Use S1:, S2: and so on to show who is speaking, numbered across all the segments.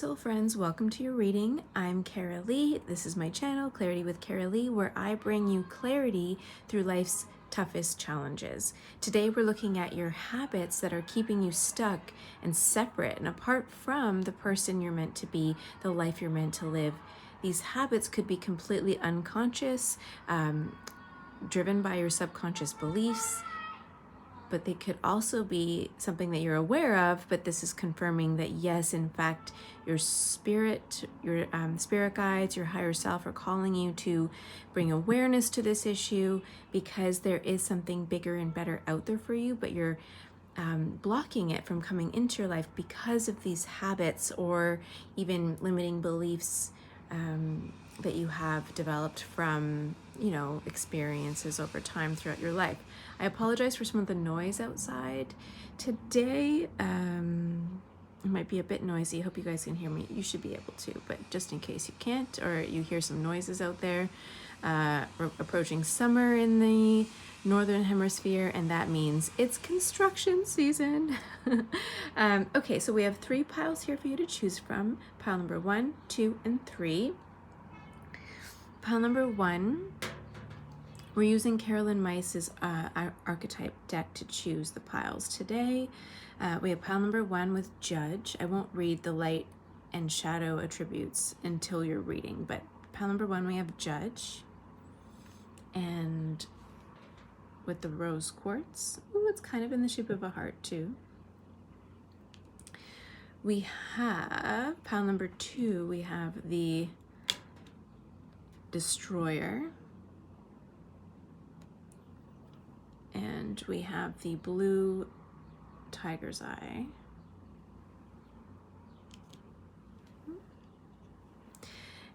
S1: soul friends, welcome to your reading. I'm Kara Lee. This is my channel, Clarity with Kara Lee, where I bring you clarity through life's toughest challenges. Today we're looking at your habits that are keeping you stuck and separate and apart from the person you're meant to be, the life you're meant to live. These habits could be completely unconscious, driven by your subconscious beliefs, but they could also be something that you're aware of, but this is confirming that yes, in fact, your spirit, your spirit guides, your higher self are calling you to bring awareness to this issue because there is something bigger and better out there for you, but you're blocking it from coming into your life because of these habits or even limiting beliefs that you have developed from, experiences over time throughout your life. I apologize for some of the noise outside today. It might be a bit noisy. I hope you guys can hear me. You should be able to, but just in case you can't or you hear some noises out there, we're approaching summer in the Northern Hemisphere, and that means it's construction season. Okay, so we have 3 piles here for you to choose from. Pile number 1, 2, and 3. Pile number 1, we're using Carolyn Meiss's archetype deck to choose the piles today. We have pile number 1 with Judge. I won't read the light and shadow attributes until you're reading, but pile number 1 we have Judge. And with the rose quartz, ooh, it's kind of in the shape of a heart too. We have pile number 2, we have the Destroyer. And we have the blue tiger's eye.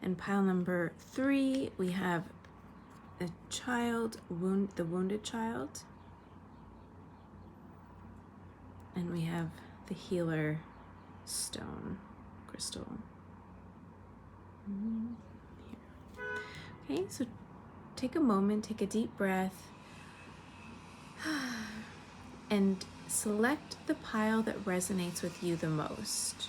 S1: And pile number 3, we have a child, the wounded child. And we have the healer stone crystal. Here. Okay, so take a moment, take a deep breath, and select the pile that resonates with you the most.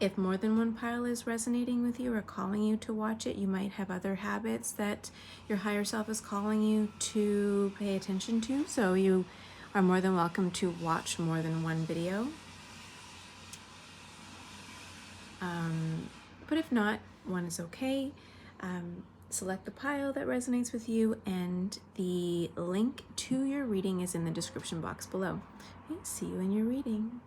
S1: If more than one pile is resonating with you or calling you to watch it, you might have other habits that your higher self is calling you to pay attention to. So you are more than welcome to watch more than one video. But if not, one is okay. Select the pile that resonates with you, and the link to your reading is in the description box below. Okay, see you in your reading.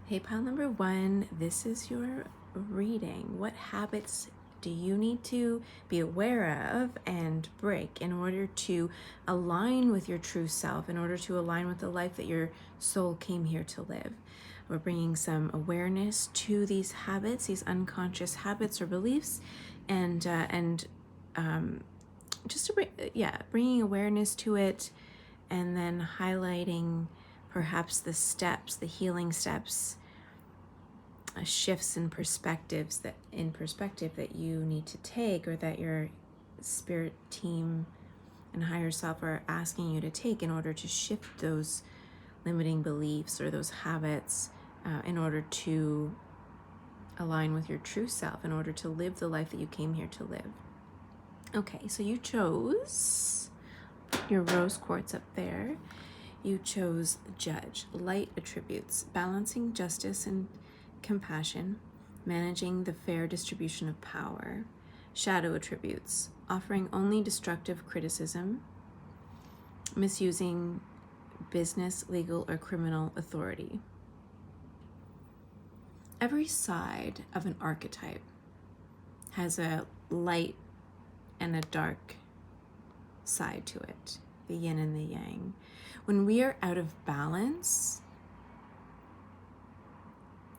S1: Hey, pile number 1, this is your reading. What habits do you need to be aware of and break in order to align with your true self, in order to align with the life that your soul came here to live? We're bringing some awareness to these habits, these unconscious habits or beliefs, and just to bringing awareness to it, and then highlighting perhaps the steps, the healing steps, shifts in perspective that you need to take, or that your spirit team and higher self are asking you to take in order to shift those limiting beliefs or those habits in order to align with your true self, in order to live the life that you came here to live. Okay, so you chose your rose quartz up there. You chose Judge, light attributes, balancing justice and compassion, managing the fair distribution of power. Shadow attributes, offering only destructive criticism, misusing business, legal, or criminal authority. Every side of an archetype has a light and a dark side to it, the yin and the yang. When we are out of balance,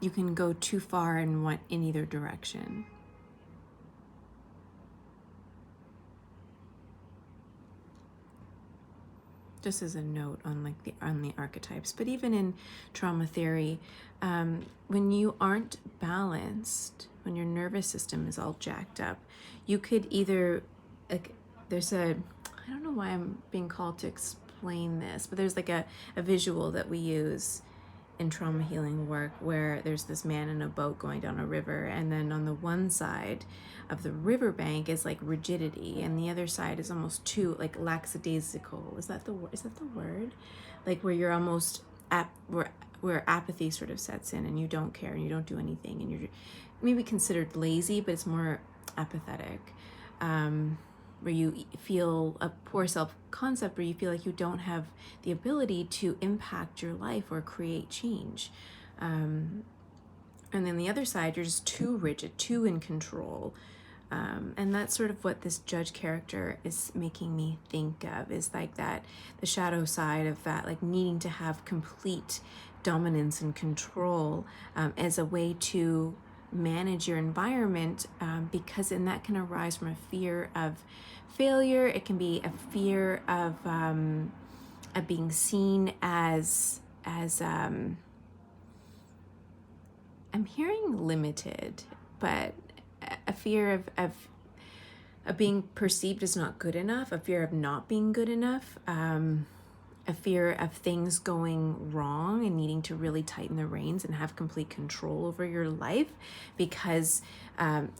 S1: you can go too far in either direction. Just as a note on the archetypes, but even in trauma theory, when you aren't balanced, when your nervous system is all jacked up, you could either, there's a I don't know why I'm being called to explain this, but there's like a visual that we use in trauma healing work where there's this man in a boat going down a river, and then on the one side of the riverbank is like rigidity, and the other side is almost too like lackadaisical. Is that the word? Like where you're almost where apathy sort of sets in, and you don't care and you don't do anything, and you're maybe considered lazy, but it's more apathetic. Where you feel a poor self-concept, where you feel like you don't have the ability to impact your life or create change. And then the other side, you're just too rigid, too in control. And that's sort of what this judge character is making me think of, is like that, the shadow side of that, like needing to have complete dominance and control as a way to manage your environment, because then that can arise from a fear of failure. It can be a fear of being seen as I'm hearing limited, but a fear of being perceived as not good enough, a fear of not being good enough, a fear of things going wrong and needing to really tighten the reins and have complete control over your life, because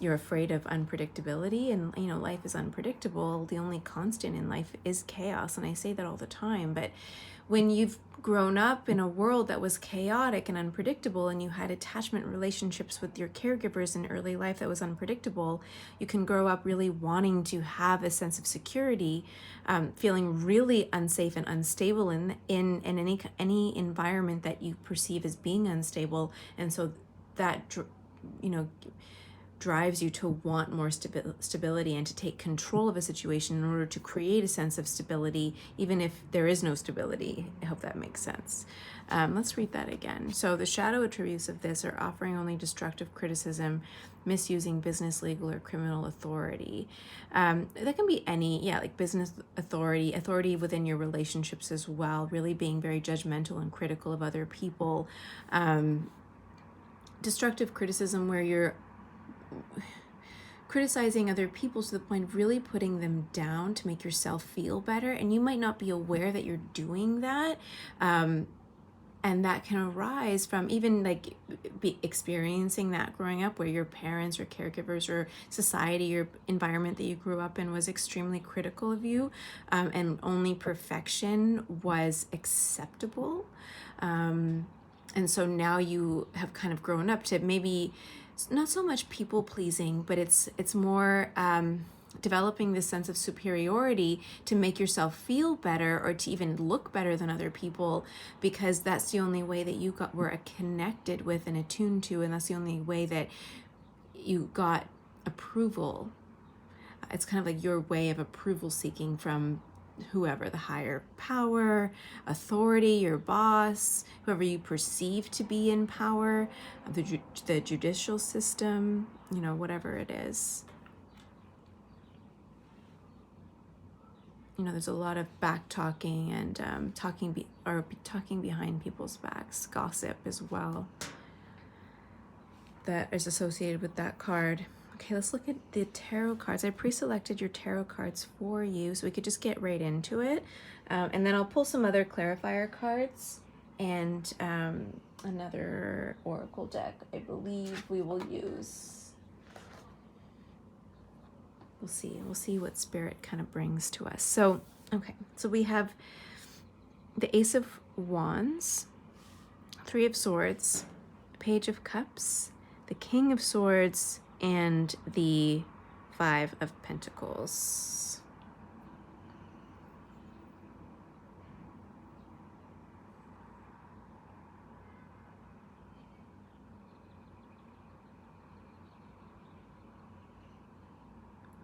S1: you're afraid of unpredictability. And you know, life is unpredictable. The only constant in life is chaos, and I say that all the time. But when you've grown up in a world that was chaotic and unpredictable, and you had attachment relationships with your caregivers in early life that was unpredictable, you can grow up really wanting to have a sense of security, feeling really unsafe and unstable in any environment that you perceive as being unstable. And so that, you know, drives you to want more stability and to take control of a situation in order to create a sense of stability, even if there is no stability. I hope that makes sense. Let's read that again. So the shadow attributes of this are offering only destructive criticism, misusing business, legal, or criminal authority. That can be any, like business authority within your relationships as well, really being very judgmental and critical of other people. Destructive criticism where you're criticizing other people to the point of really putting them down to make yourself feel better, and you might not be aware that you're doing that, and that can arise from even like experiencing that growing up, where your parents or caregivers or society or environment that you grew up in was extremely critical of you, and only perfection was acceptable, and so now you have kind of grown up to maybe not so much people pleasing, but it's more developing this sense of superiority to make yourself feel better, or to even look better than other people, because that's the only way that you were connected with and attuned to, and that's the only way that you got approval. It's kind of like your way of approval seeking from whoever, the higher power, authority, your boss, whoever you perceive to be in power, the judicial system, whatever it is. There's a lot of back talking and talking behind people's backs, gossip as well, that is associated with that card. Okay, let's look at the tarot cards. I pre-selected your tarot cards for you, so we could just get right into it. And then I'll pull some other clarifier cards and another oracle deck I believe we will use. We'll see what spirit kind of brings to us. So, okay, so we have the Ace of Wands, Three of Swords, Page of Cups, the King of Swords, and the Five of Pentacles.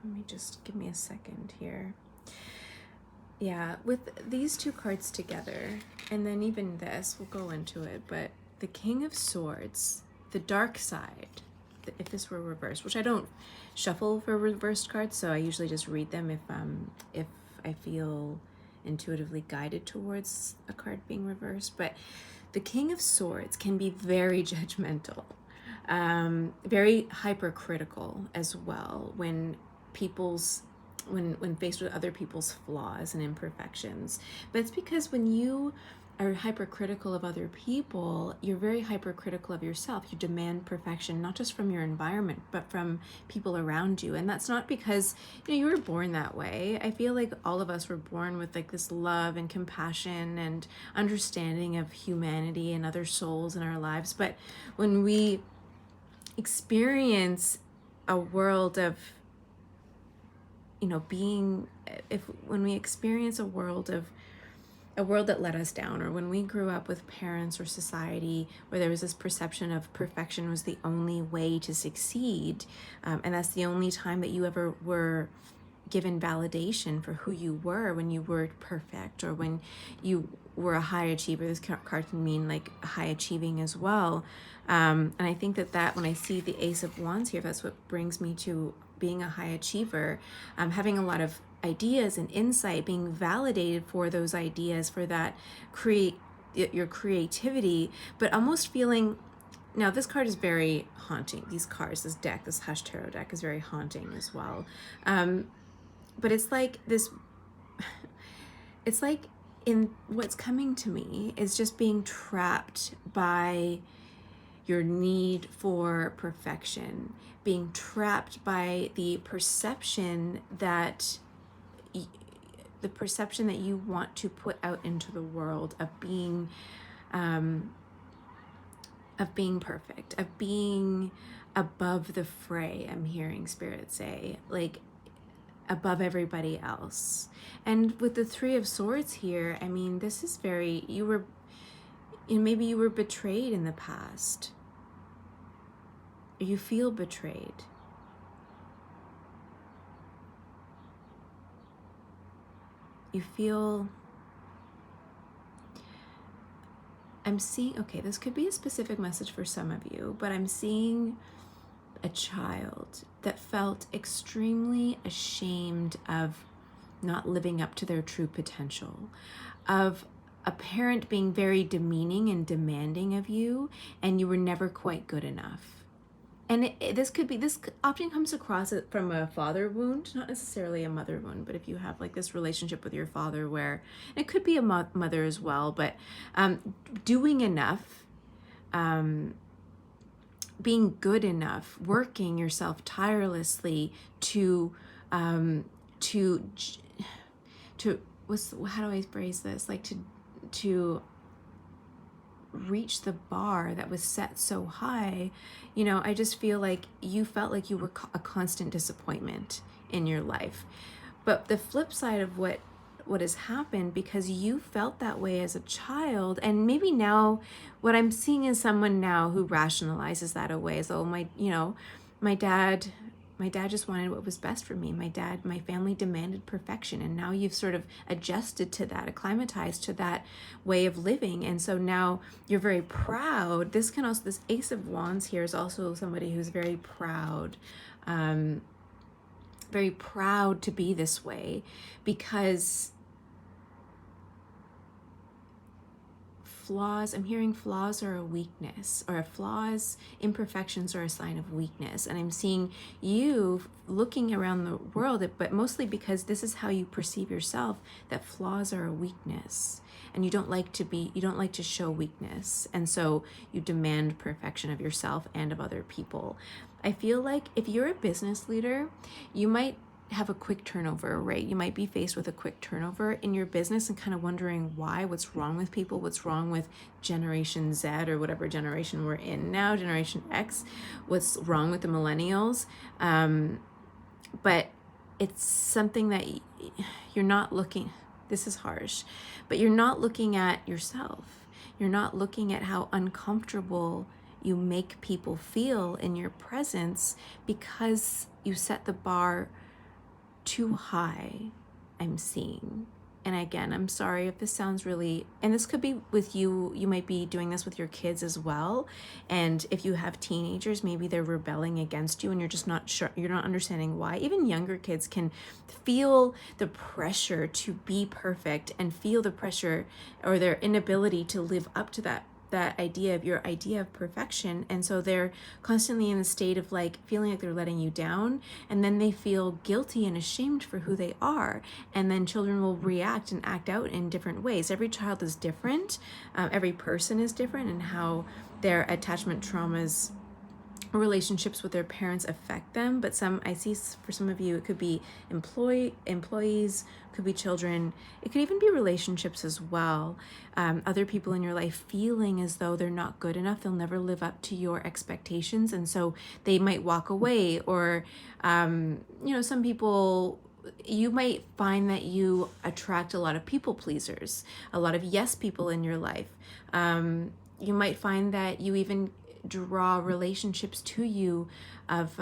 S1: Let me just give me a second here. Yeah, with these two cards together, and then even this, we'll go into it, but the King of Swords, the dark side, if this were reversed, which I don't shuffle for reversed cards, so I usually just read them if I feel intuitively guided towards a card being reversed. But the King of Swords can be very judgmental, very hypercritical as well, when people's when faced with other people's flaws and imperfections. But it's because when you are hypercritical of other people, you're very hypercritical of yourself. You demand perfection, not just from your environment, but from people around you. And that's not because, you were born that way. I feel like all of us were born with like this love and compassion and understanding of humanity and other souls in our lives. But when we experience a world of, when we experience a world that let us down, or when we grew up with parents or society where there was this perception of perfection was the only way to succeed, and that's the only time that you ever were given validation for who you were, when you were perfect or when you were a high achiever. This card can mean like high achieving as well. And I think that when I see the Ace of Wands here, that's what brings me to being a high achiever, having a lot of ideas and insight, being validated for those ideas, for that your creativity, but almost feeling, now this card is very haunting. These cards, this deck, this Hush Tarot deck is very haunting as well. But it's like this, it's like in what's coming to me is just being trapped by your need for perfection, being trapped by the perception that you want to put out into the world of being perfect, of being above the fray. I'm hearing Spirit say, like, above everybody else. And with the Three of Swords here, I mean, this is very, maybe you were betrayed in the past. You feel betrayed. You feel, I'm seeing, okay, this could be a specific message for some of you, but I'm seeing a child that felt extremely ashamed of not living up to their true potential, of a parent being very demeaning and demanding of you, and you were never quite good enough. And this often comes across from a father wound, not necessarily a mother wound, but if you have like this relationship with your father where, it could be a mother as well, but doing enough, being good enough, working yourself tirelessly to how do I phrase this? Like to reach the bar that was set so high. I just feel like you felt like you were a constant disappointment in your life. But the flip side of what has happened, because you felt that way as a child, and maybe now what I'm seeing is someone now who rationalizes that away as, oh, my dad just wanted what was best for me. My family demanded perfection, and now you've sort of adjusted to that, acclimatized to that way of living, and so now you're very proud. This Ace of Wands here is also somebody who's very proud to be this way, because I'm hearing flaws are a weakness, or imperfections are a sign of weakness. And I'm seeing you looking around the world, but mostly because this is how you perceive yourself, that flaws are a weakness. And you don't like to show weakness. And so you demand perfection of yourself and of other people. I feel like if you're a business leader, you might have a quick turnover, right? You might be faced with a quick turnover in your business and kind of wondering why, what's wrong with people, what's wrong with Generation Z or whatever generation we're in now, Generation X, what's wrong with the millennials. But it's something that you're not looking, this is harsh, but you're not looking at yourself. You're not looking at how uncomfortable you make people feel in your presence because you set the bar too high, I'm seeing. And again, I'm sorry if this sounds really, and this could be with you might be doing this with your kids as well. And if you have teenagers, maybe they're rebelling against you and you're just not sure, you're not understanding why. Even younger kids can feel the pressure to be perfect and feel the pressure or their inability to live up to that that idea of your idea of perfection, and so they're constantly in a state of like feeling like they're letting you down, and then they feel guilty and ashamed for who they are, and then children will react and act out in different ways. Every child is different, every person is different, and how their attachment traumas, relationships with their parents affect them. But I see for some of you, it could be employees, could be children, it could even be relationships as well. Other people in your life feeling as though they're not good enough, they'll never live up to your expectations, and so they might walk away. Or some people, you might find that you attract a lot of people pleasers, a lot of yes people in your life. You might find that you even draw relationships to you of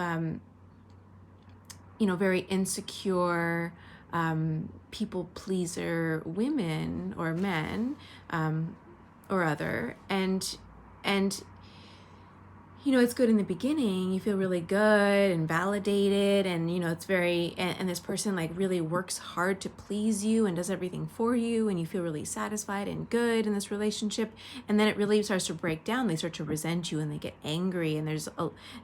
S1: very insecure people pleaser women or men, or other, and it's good in the beginning. You feel really good and validated, and it's very, and this person like really works hard to please you and does everything for you, and you feel really satisfied and good in this relationship. And then it really starts to break down. They start to resent you and they get angry, and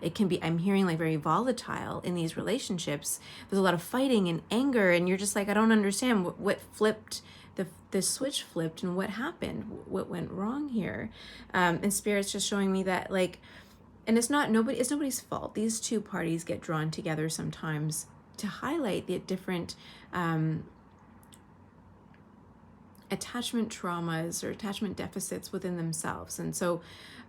S1: it can be, I'm hearing, like very volatile in these relationships. There's a lot of fighting and anger, and you're just like, I don't understand what flipped. The switch flipped, and what happened, what went wrong here. And Spirit's just showing me that, like, and it's nobody's fault. These two parties get drawn together sometimes to highlight the different attachment traumas or attachment deficits within themselves. And so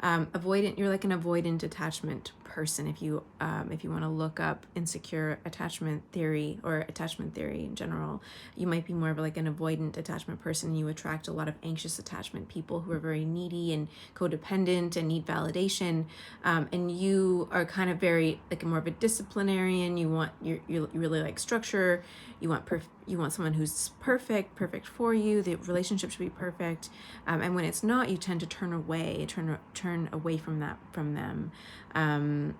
S1: you're like an avoidant attachment person. If you want to look up insecure attachment theory or attachment theory in general, you might be more of like an avoidant attachment person. You attract a lot of anxious attachment people who are very needy and codependent and need validation. And you are kind of very like more of a disciplinarian. You really like structure. You want someone who's perfect for you. The relationship should be perfect. And when it's not, you tend to turn away from them, and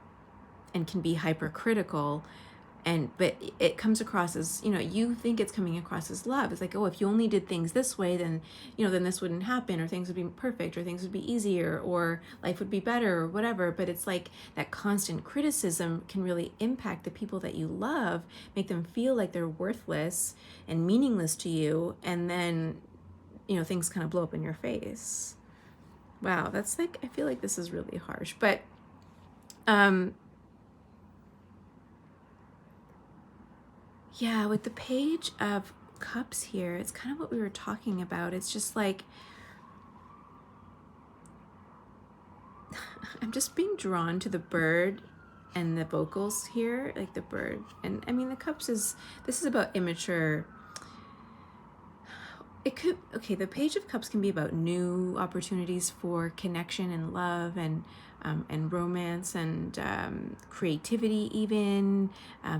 S1: can be hypercritical. But it comes across as, you think it's coming across as love. It's like, oh, if you only did things this way, then this wouldn't happen, or things would be perfect, or things would be easier, or life would be better, or whatever. But it's like that constant criticism can really impact the people that you love, make them feel like they're worthless and meaningless to you. And then, things kind of blow up in your face. Wow, that's like, I feel like this is really harsh. But yeah, with the Page of Cups here, it's kind of what we were talking about. It's just like, I'm just being drawn to the bird and the vocals here, like the bird. And I mean, this is about immature. The Page of Cups can be about new opportunities for connection and love, and romance, and creativity, even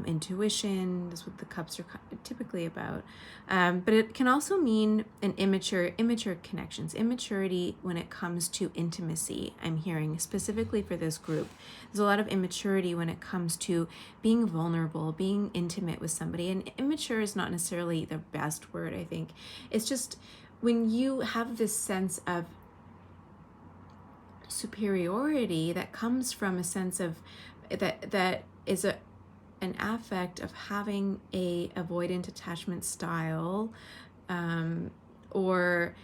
S1: intuition. That's what the cups are typically about. But it can also mean an immature connections, immaturity when it comes to intimacy. I'm hearing specifically for this group, there's a lot of immaturity when it comes to being vulnerable, being intimate with somebody. And immature is not necessarily the best word, I think. It's just when you have this sense of superiority that comes from a sense of that is an affect of having a avoidant attachment style, or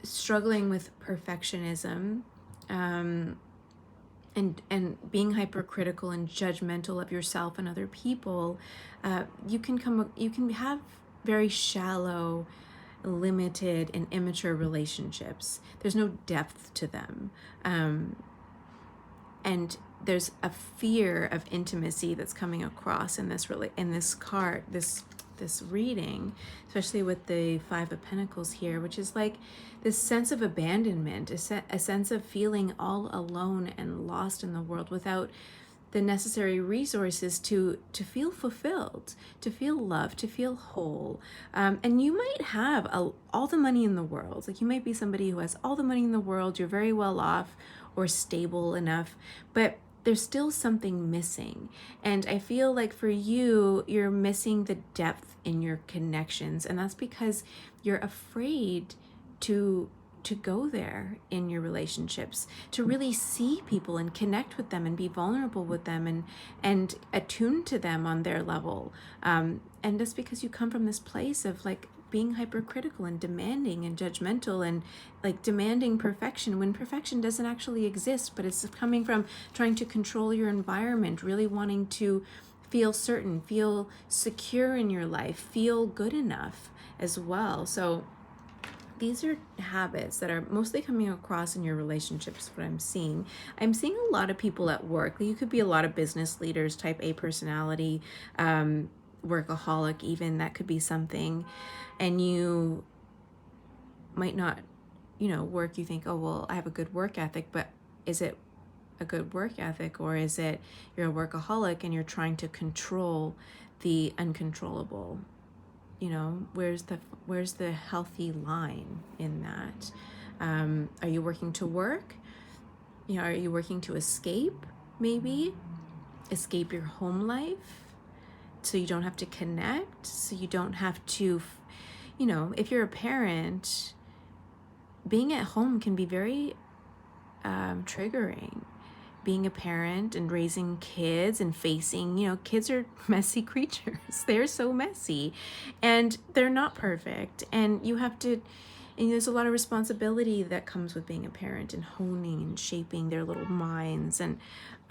S1: struggling with perfectionism, and being hypercritical and judgmental of yourself and other people. You can have very shallow, limited, and immature relationships. There's no depth to them, and there's a fear of intimacy that's coming across in this reading, especially with the Five of Pentacles here, which is like this sense of abandonment, a sense of feeling all alone and lost in the world without the necessary resources to feel fulfilled, to feel loved, to feel whole. And you might have all the money in the world. Like, you might be somebody who has all the money in the world, you're very well off or stable enough, but there's still something missing. And I feel like for you, you're missing the depth in your connections. And that's because you're afraid to to go there in your relationships, to really see people and connect with them and be vulnerable with them and attune to them on their level. And just because you come from this place of like being hypercritical and demanding and judgmental and like demanding perfection when perfection doesn't actually exist, but it's coming from trying to control your environment, really wanting to feel certain, feel secure in your life, feel good enough as well. So these are habits that are mostly coming across in your relationships. What I'm seeing a lot of people at work. You could be a lot of business leaders, type A personality, workaholic even, that could be something. And you might not, work, you think, oh, well, I have a good work ethic, but is it a good work ethic, or is it you're a workaholic and you're trying to control the uncontrollable? Where's the healthy line in that? Are you working to work? Are you working to escape? Maybe escape your home life so you don't have to connect, so you don't have to, if you're a parent, being at home can be very triggering. Being a parent and raising kids and facing, kids are messy creatures. They're so messy and they're not perfect. And you have to, and there's a lot of responsibility that comes with being a parent and honing and shaping their little minds. And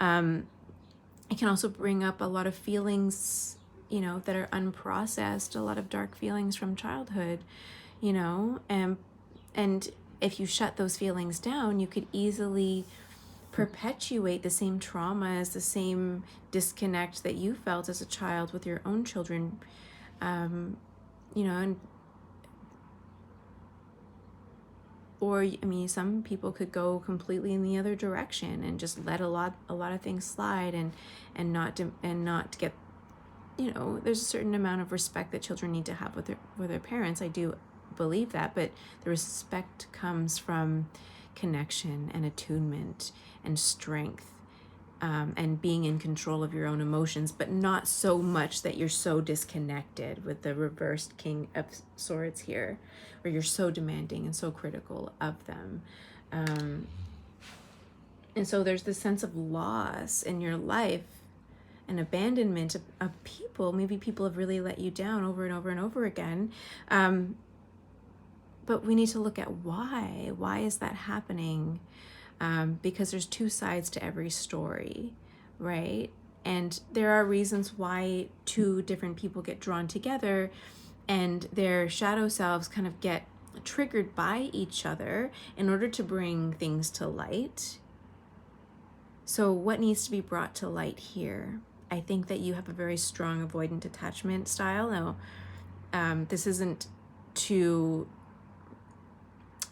S1: it can also bring up a lot of feelings, that are unprocessed, a lot of dark feelings from childhood, and if you shut those feelings down, you could easily perpetuate the same traumas, the same disconnect that you felt as a child with your own children, and some people could go completely in the other direction and just let a lot of things slide and not get, there's a certain amount of respect that children need to have with their parents. I do believe that, but the respect comes from connection and attunement and strength, and being in control of your own emotions, but not so much that you're so disconnected, with the reversed King of Swords here, where you're so demanding and so critical of them. And so there's this sense of loss in your life and abandonment of people. Maybe people have really let you down over and over and over again. But we need to look at why. Why is that happening? Because there's two sides to every story, right? And there are reasons why two different people get drawn together and their shadow selves kind of get triggered by each other in order to bring things to light. So what needs to be brought to light here? I think that you have a very strong avoidant attachment style. Now, this isn't to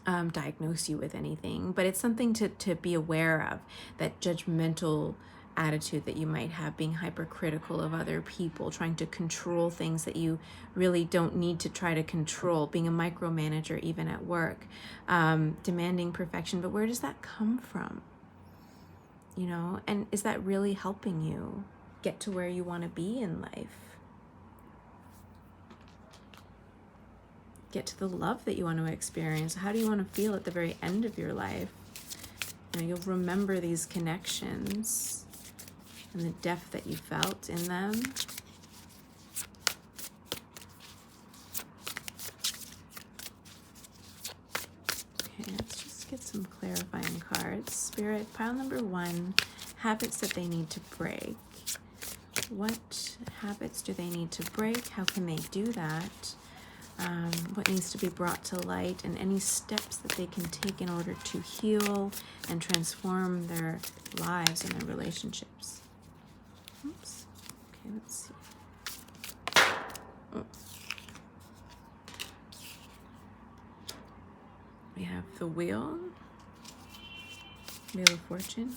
S1: diagnose you with anything, but it's something to be aware of, that judgmental attitude that you might have, being hypercritical of other people, trying to control things that you really don't need to try to control, being a micromanager even at work, demanding perfection. But where does that come from? And is that really helping you get to where you want to be in life? Get to the love that you want to experience. How do you want to feel at the very end of your life? You'll remember these connections and the depth that you felt in them. Okay, let's just get some clarifying cards. Spirit, pile number 1, habits that they need to break. What habits do they need to break? How can they do that? What needs to be brought to light, and any steps that they can take in order to heal and transform their lives and their relationships. Oops. Okay, let's see. Oh. We have the Wheel of Fortune.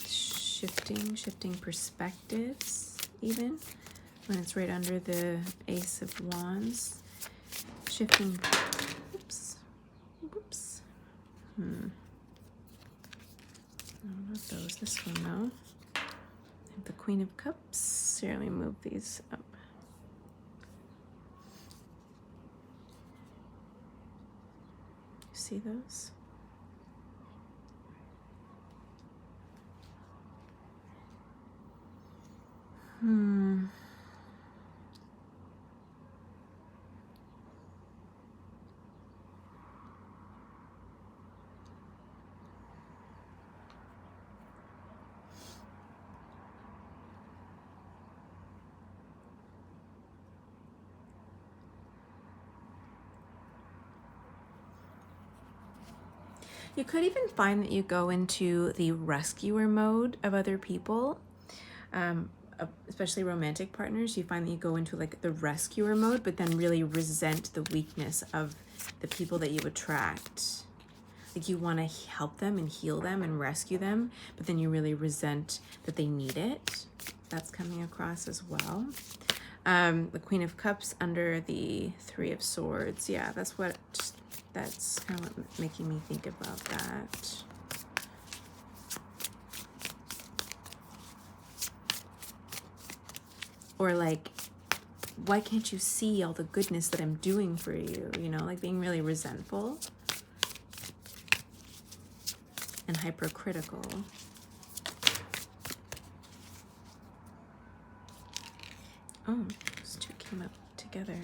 S1: Shifting perspectives, even when it's right under the Ace of Wands. Shifting, oops. No, not those, this one though. I have the Queen of Cups. Here, let me move these up. see those? You could even find that you go into the rescuer mode of other people, especially romantic partners. You find that you go into like the rescuer mode, but then really resent the weakness of the people that you attract. Like you want to help them and heal them and rescue them, but then you really resent that they need it. That's coming across as well. The Queen of Cups under the Three of Swords. Yeah, that's kind of what making me think about that. Or like, why can't you see all the goodness that I'm doing for you? You know, like being really resentful and hypercritical. Oh, those two came up together.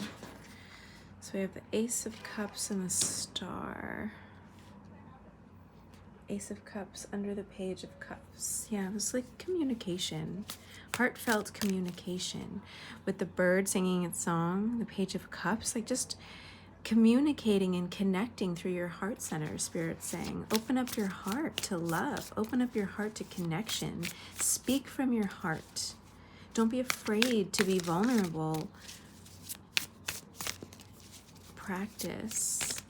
S1: So we have the Ace of Cups and the Star. Ace of Cups under the Page of Cups. Yeah, it was like communication, heartfelt communication with the bird singing its song, the Page of Cups, like just communicating and connecting through your heart center. Spirit saying, open up your heart to love, open up your heart to connection, speak from your heart. Don't be afraid to be vulnerable. Practice.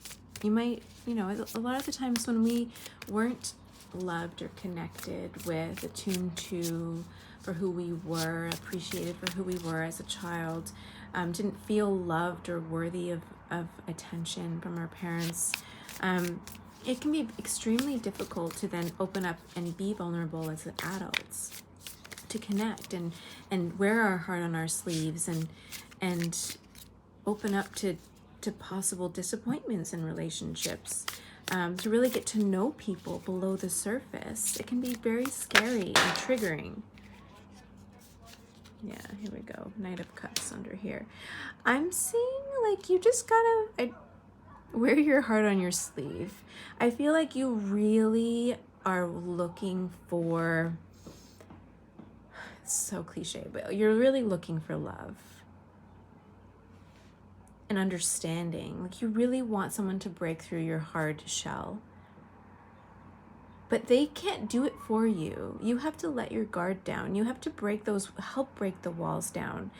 S1: You might, you know, a lot of the times when we weren't loved or connected with, attuned to for who we were, appreciated for who we were as a child, didn't feel loved or worthy of attention from our parents, it can be extremely difficult to then open up and be vulnerable as adults, to connect and wear our heart on our sleeves and open up to possible disappointments in relationships, to really get to know people below the surface. It can be very scary and triggering. Yeah, here we go. Knight of Cups under here. I'm seeing like you just gotta wear your heart on your sleeve. I feel like you really are looking for, it's so cliche, but you're really looking for love and understanding. Like you really want someone to break through your hard shell. But they can't do it for you. You have to let your guard down. You have to help break the walls down.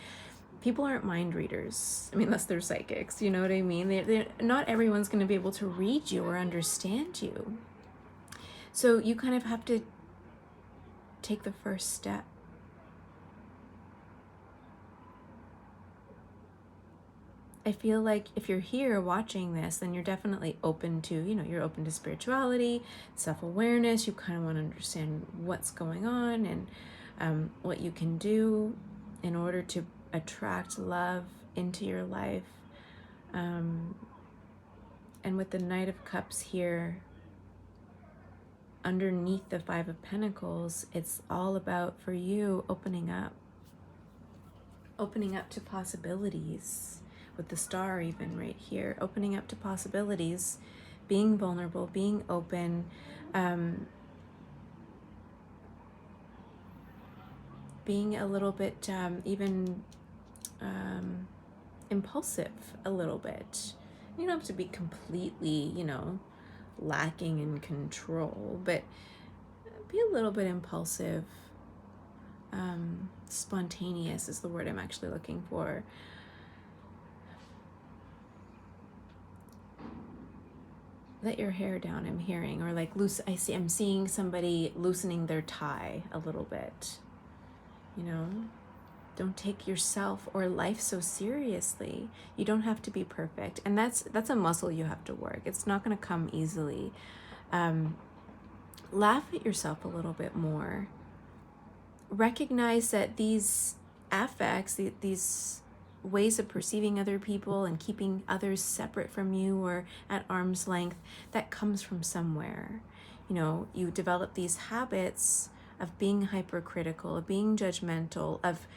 S1: People aren't mind readers. I mean, unless they're psychics, you know what I mean? They're not everyone's going to be able to read you or understand you. So you kind of have to take the first step. I feel like if you're here watching this, then you're definitely open to, you know, you're open to spirituality, self-awareness. You kind of want to understand what's going on and what you can do in order to attract love into your life. And with the Knight of Cups here, underneath the Five of Pentacles, it's all about, for you, opening up to possibilities. With the Star even right here, opening up to possibilities, being vulnerable, being open, being a little bit even impulsive a little bit. You don't have to be completely, you know, lacking in control, but be a little bit impulsive. Spontaneous is the word I'm actually looking for. Let your hair down, I'm hearing, or like I'm seeing somebody loosening their tie a little bit. You know, don't take yourself or life so seriously. You don't have to be perfect, and that's a muscle you have to work. It's not going to come easily. Laugh at yourself a little bit more. Recognize that these affects, these ways of perceiving other people and keeping others separate from you or at arm's length, that comes from somewhere. You know, you develop these habits of being hypercritical, of being judgmental, of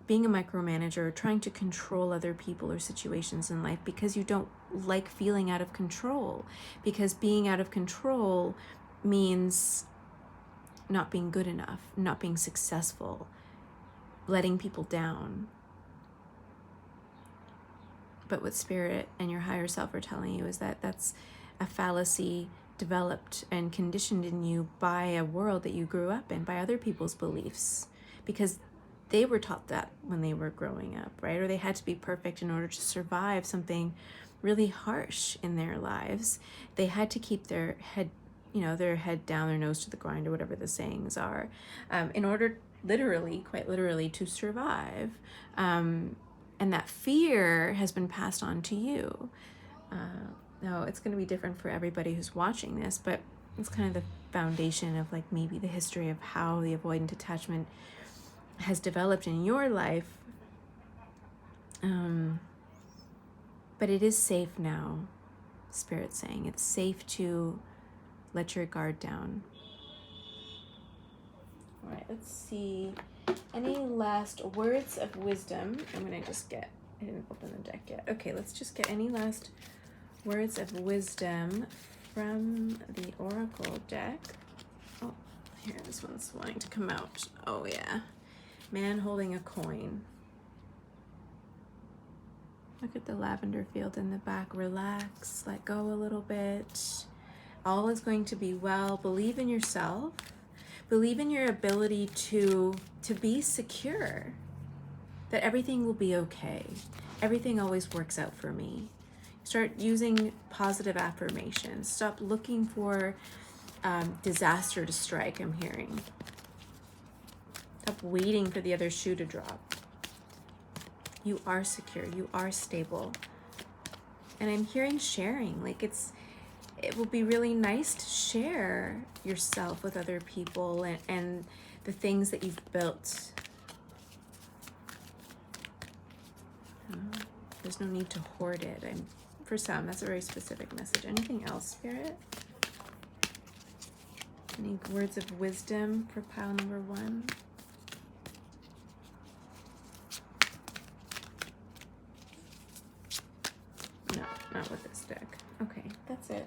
S1: being a micromanager, trying to control other people or situations in life because you don't like feeling out of control. Because being out of control means not being good enough, not being successful, letting people down. But what Spirit and your higher self are telling you is that that's a fallacy developed and conditioned in you by a world that you grew up in, by other people's beliefs, because they were taught that when they were growing up, right? Or they had to be perfect in order to survive something really harsh in their lives. They had to keep their head, their head down, their nose to the ground, or whatever the sayings are, in order, literally, quite literally, to survive. And that fear has been passed on to you. Now, it's going to be different for everybody who's watching this, but it's kind of the foundation of like maybe the history of how the avoidant attachment has developed in your life. But it is safe now, Spirit's saying. It's safe to let your guard down. All right, let's see. Any last words of wisdom? I'm going to just get, I didn't open the deck yet. Okay, let's just get any last words of wisdom from the Oracle deck. Oh, here, this one's wanting to come out. Oh, yeah. Man holding a coin. Look at the lavender field in the back. Relax, let go a little bit. All is going to be well. Believe in yourself. Believe in your ability to be secure. That everything will be okay. Everything always works out for me. Start using positive affirmations. Stop looking for disaster to strike, I'm hearing. Stop waiting for the other shoe to drop. You are secure. You are stable. And I'm hearing sharing. Like it will be really nice to share yourself with other people and the things that you've built. There's no need to hoard it. For some, that's a very specific message. Anything else, Spirit? Any words of wisdom for pile number 1? No, not with this deck. Okay, that's it.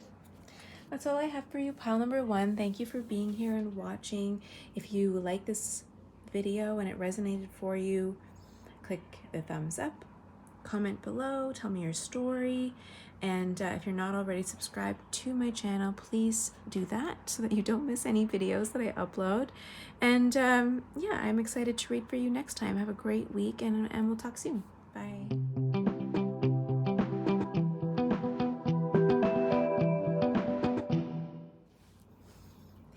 S1: That's all I have for you, pile number 1. Thank you for being here and watching. If you like this video and it resonated for you, click the thumbs up, comment below, tell me your story, and if you're not already subscribed to my channel, please do that so that you don't miss any videos that I upload. And yeah, I'm excited to read for you next time. Have a great week, and we'll talk soon. Bye.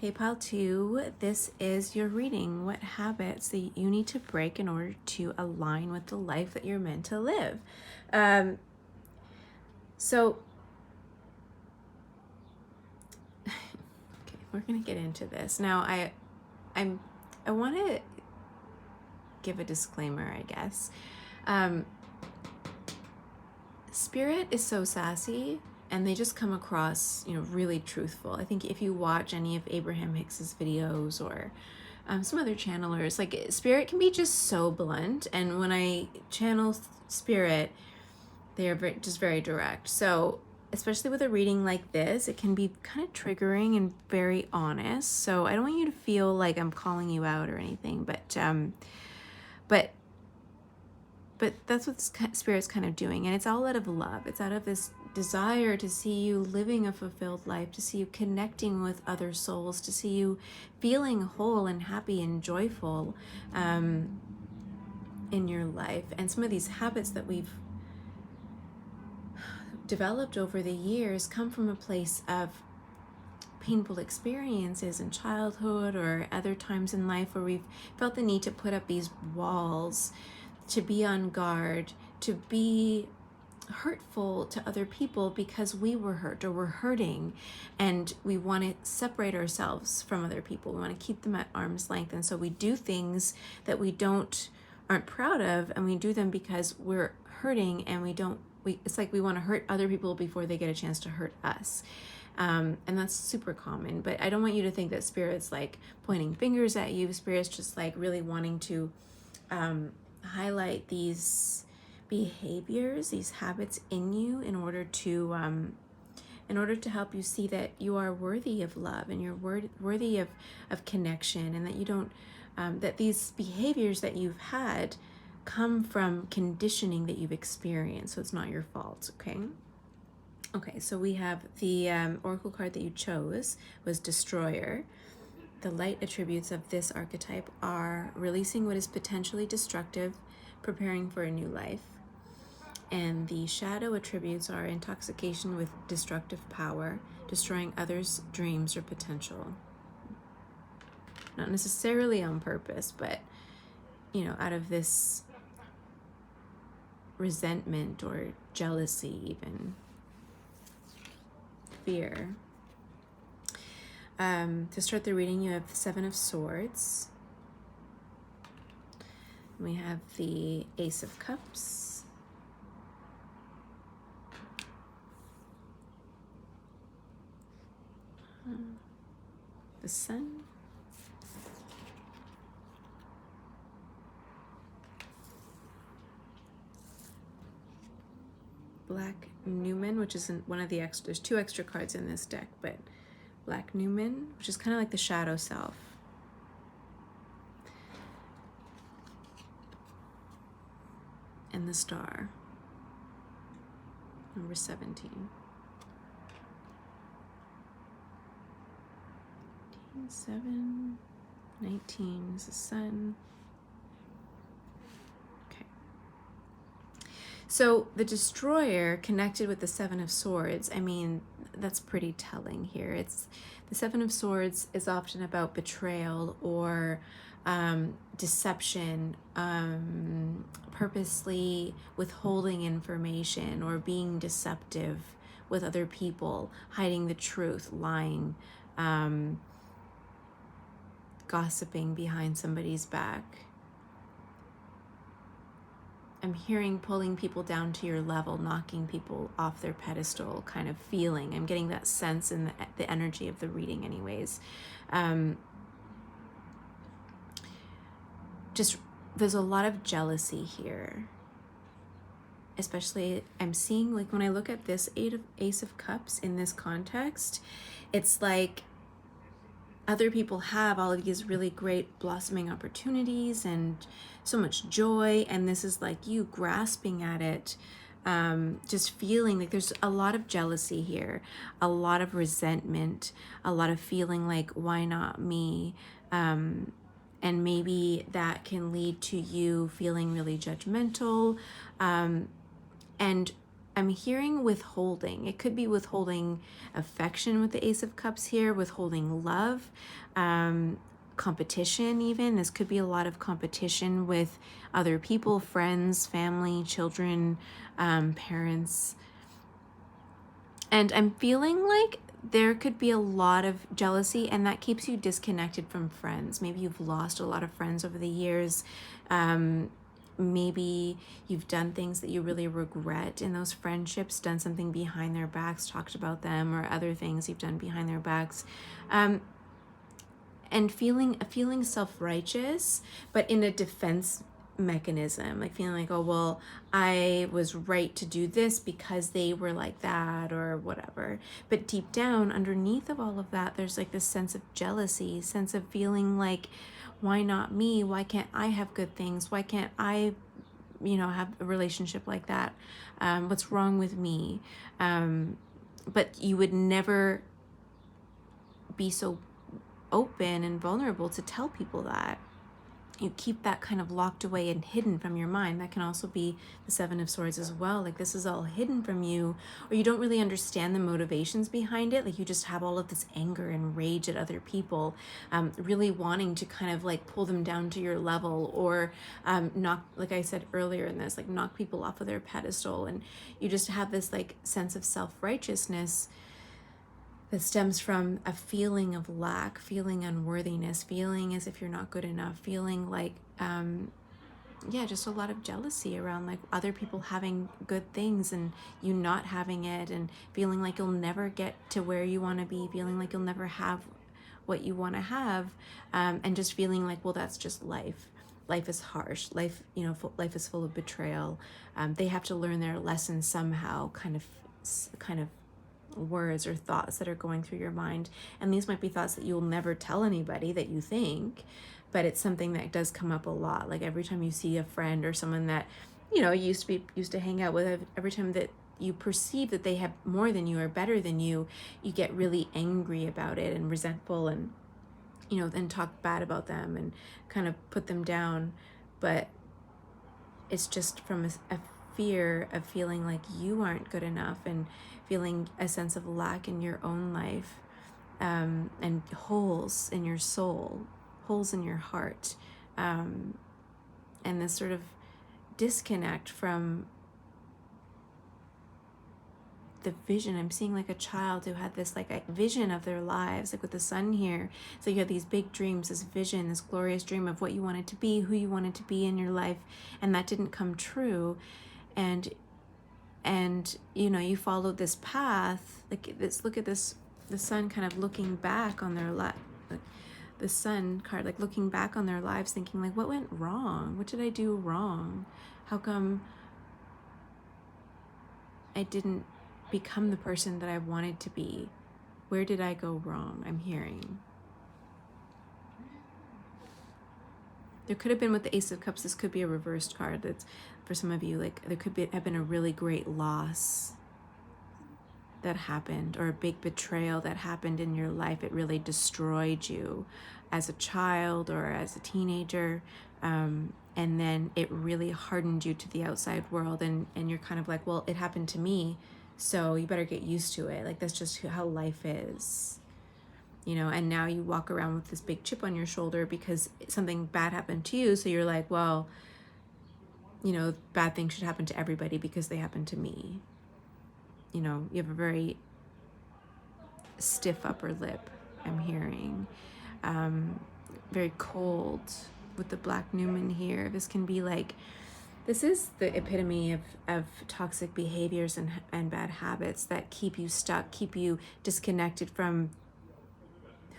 S1: Hey, pile 2, this is your reading. What habits that you need to break in order to align with the life that you're meant to live? So, okay, we're gonna get into this now. I want to give a disclaimer, I guess. Spirit is so sassy. And they just come across, really truthful. I think if you watch any of Abraham Hicks's videos or some other channelers, like Spirit can be just so blunt. And when I channel Spirit, they are just very direct. So especially with a reading like this, it can be kind of triggering and very honest. So I don't want you to feel like I'm calling you out or anything, but that's what Spirit's kind of doing. And it's all out of love. It's out of this desire to see you living a fulfilled life, to see you connecting with other souls, to see you feeling whole and happy and joyful in your life. And some of these habits that we've developed over the years come from a place of painful experiences in childhood or other times in life where we've felt the need to put up these walls, to be on guard, to be hurtful to other people because we were hurt or we're hurting, and we want to separate ourselves from other people. We want to keep them at arm's length, and so we do things that we don't aren't proud of, and we do them because we're hurting, and it's like we want to hurt other people before they get a chance to hurt us. And that's super common, but I don't want you to think that Spirit's like pointing fingers at you. Spirit's just like really wanting to highlight these behaviors, these habits in you in order to help you see that you are worthy of love, and you're worthy of connection, and that you don't, that these behaviors that you've had come from conditioning that you've experienced, so it's not your fault, okay? Okay, so we have the oracle card that you chose was Destroyer. The light attributes of this archetype are releasing what is potentially destructive, preparing for a new life. And the shadow attributes are intoxication with destructive power, destroying others' dreams or potential. Not necessarily on purpose, but, you know, out of this resentment or jealousy, even fear. To start the reading, you have the Seven of Swords. We have the Ace of Cups. The Sun. Black Newman, which is one of the extra, there's 2 extra cards in this deck, but Black Newman, which is kind of like the shadow self. And the Star, number 17. 7, 19 is the Sun. Okay. So the Destroyer connected with the Seven of Swords, I mean, that's pretty telling here. It's the Seven of Swords is often about betrayal or deception, purposely withholding information or being deceptive with other people, hiding the truth, lying, gossiping behind somebody's back. I'm hearing pulling people down to your level, knocking people off their pedestal kind of feeling. I'm getting that sense in the energy of the reading anyways. Just, there's a lot of jealousy here. Especially, I'm seeing, like, when I look at this Ace of Cups in this context, it's like other people have all of these really great blossoming opportunities and so much joy, and this is like you grasping at it, just feeling like there's a lot of jealousy here, a lot of resentment, a lot of feeling like, why not me? And maybe that can lead to you feeling really judgmental, and I'm hearing withholding. It could be withholding affection with the Ace of Cups here, withholding love, competition even. This could be a lot of competition with other people, friends, family, children, parents. And I'm feeling like there could be a lot of jealousy, and that keeps you disconnected from friends. Maybe you've lost a lot of friends over the years. Maybe you've done things that you really regret in those friendships, done something behind their backs, talked about them, or other things you've done behind their backs. And feeling self-righteous, but in a defense mechanism, like feeling like, oh, well, I was right to do this because they were like that or whatever. But deep down, underneath of all of that, there's like this sense of jealousy, sense of feeling like, why not me? Why can't I have good things? Why can't I, have a relationship like that? What's wrong with me? But you would never be so open and vulnerable to tell people that. You keep that kind of locked away and hidden from your mind. That can also be the Seven of Swords as well. Like, this is all hidden from you, or you don't really understand the motivations behind it. Like, you just have all of this anger and rage at other people, really wanting to kind of like pull them down to your level, or knock, like I said earlier in this, like knock people off of their pedestal. And you just have this like sense of self-righteousness that stems from a feeling of lack, feeling unworthiness, feeling as if you're not good enough, feeling like yeah, just a lot of jealousy around like other people having good things and you not having it, and feeling like you'll never get to where you want to be, feeling like you'll never have what you want to have, and just feeling like, well, that's just life. Life is harsh. Life, life is full of betrayal. They have to learn their lesson somehow, kind of words or thoughts that are going through your mind. And these might be thoughts that you'll never tell anybody that you think, but it's something that does come up a lot. Like every time you see a friend or someone that, used to hang out with, every time that you perceive that they have more than you or better than you get really angry about it and resentful, and then talk bad about them and kind of put them down. But it's just from a fear of feeling like you aren't good enough, and feeling a sense of lack in your own life, and holes in your soul, holes in your heart, and this sort of disconnect from the vision. I'm seeing like a child who had this like a vision of their lives, like with the sun here. So you had these big dreams, this vision, this glorious dream of what you wanted to be, who you wanted to be in your life, and that didn't come true. And you followed this path, like this. Look at this, the sun kind of looking back on their life, the sun card, like looking back on their lives, thinking like, what went wrong? What did I do wrong? How come I didn't become the person that I wanted to be? Where did I go wrong? I'm hearing. There could have been, with the Ace of Cups, this could be a reversed card. That's for some of you, like there could have been a really great loss that happened, or a big betrayal that happened in your life. It really destroyed you as a child or as a teenager, and then it really hardened you to the outside world, and you're kind of like, well, it happened to me, so you better get used to it. Like that's just how life is. And now you walk around with this big chip on your shoulder because something bad happened to you. So you're like, well, bad things should happen to everybody because they happened to me. You have a very stiff upper lip, I'm hearing. Very cold with the Black Newman here. This can be like, this is the epitome of toxic behaviors and bad habits that keep you stuck, keep you disconnected from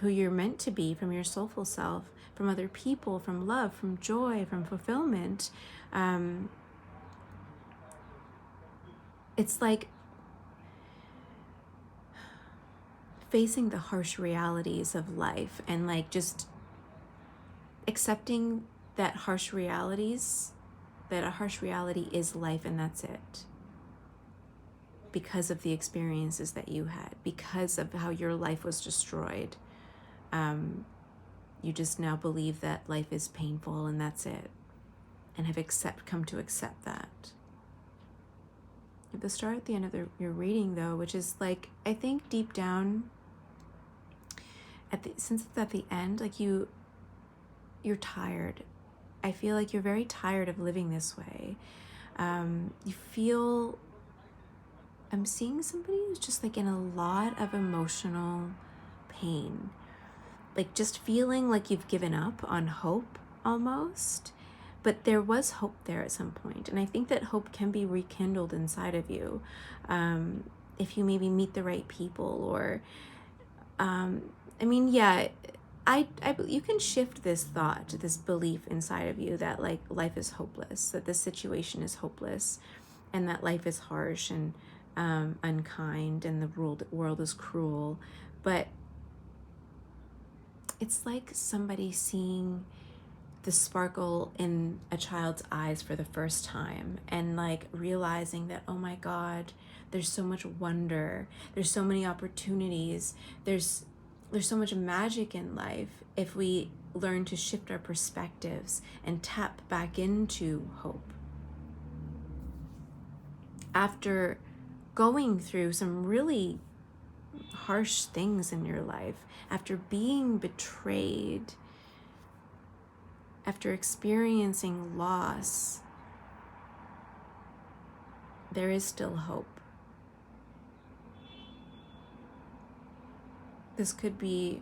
S1: who you're meant to be, from your soulful self, from other people, from love, from joy, from fulfillment. It's like facing the harsh realities of life, and like just accepting that a harsh reality is life, and that's it. Because of the experiences that you had, because of how your life was destroyed. You just now believe that life is painful and that's it, and have come to accept that. You have the star at the end of your reading, though, which is like, I think deep down, since it's at the end, like you're tired. I feel like you're very tired of living this way. You feel, I'm seeing somebody who's just like in a lot of emotional pain. Like just feeling like you've given up on hope almost, but there was hope there at some point. And I think that hope can be rekindled inside of you, if you maybe meet the right people, or, you can shift this thought, this belief inside of you that like life is hopeless, that this situation is hopeless, and that life is harsh and unkind, and the world is cruel. But it's like somebody seeing the sparkle in a child's eyes for the first time, and like realizing that, oh my God, there's so much wonder, there's so many opportunities, there's so much magic in life if we learn to shift our perspectives and tap back into hope. After going through some really harsh things in your life, after being betrayed, after experiencing loss, there is still hope. This could be,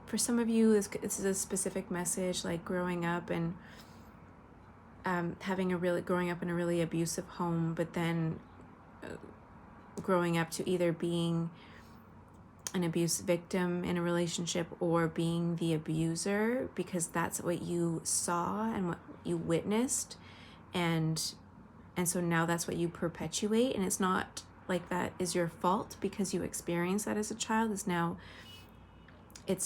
S1: for some of you, this is a specific message, like growing up and growing up in a really abusive home, but then growing up to either being an abuse victim in a relationship or being the abuser, because that's what you saw and what you witnessed, and so now that's what you perpetuate. And it's not like that is your fault because you experienced that as a child. It's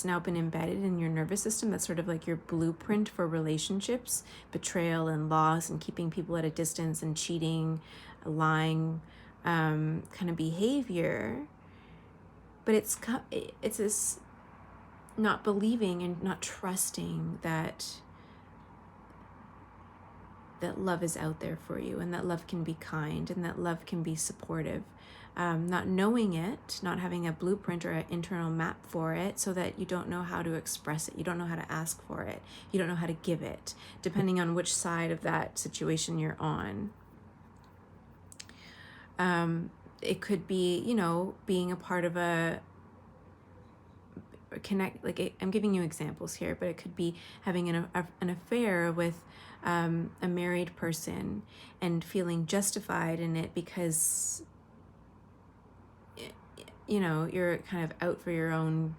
S1: now been embedded in your nervous system. That's sort of like your blueprint for relationships, betrayal and loss and keeping people at a distance and cheating, lying, kind of behavior. But it's this not believing and not trusting that love is out there for you, and that love can be kind, and that love can be supportive. Not knowing it, not having a blueprint or an internal map for it, so that you don't know how to express it. You don't know how to ask for it. You don't know how to give it, depending on which side of that situation you're on. It could be, being a part of I'm giving you examples here, but it could be having an affair with a married person and feeling justified in it because, you're kind of out for your own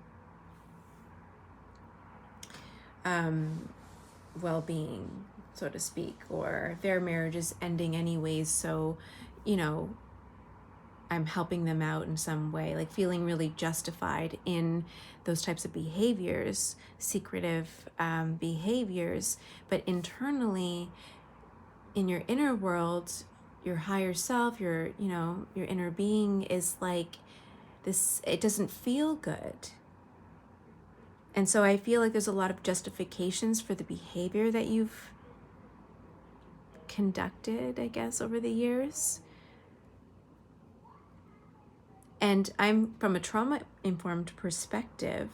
S1: well-being, so to speak, or their marriage is ending anyways, so, I'm helping them out in some way, like feeling really justified in those types of behaviors, secretive behaviors. But internally, in your inner world, your higher self, your inner being is like this, it doesn't feel good. And so I feel like there's a lot of justifications for the behavior that you've conducted, I guess, over the years. And I'm from a trauma-informed perspective,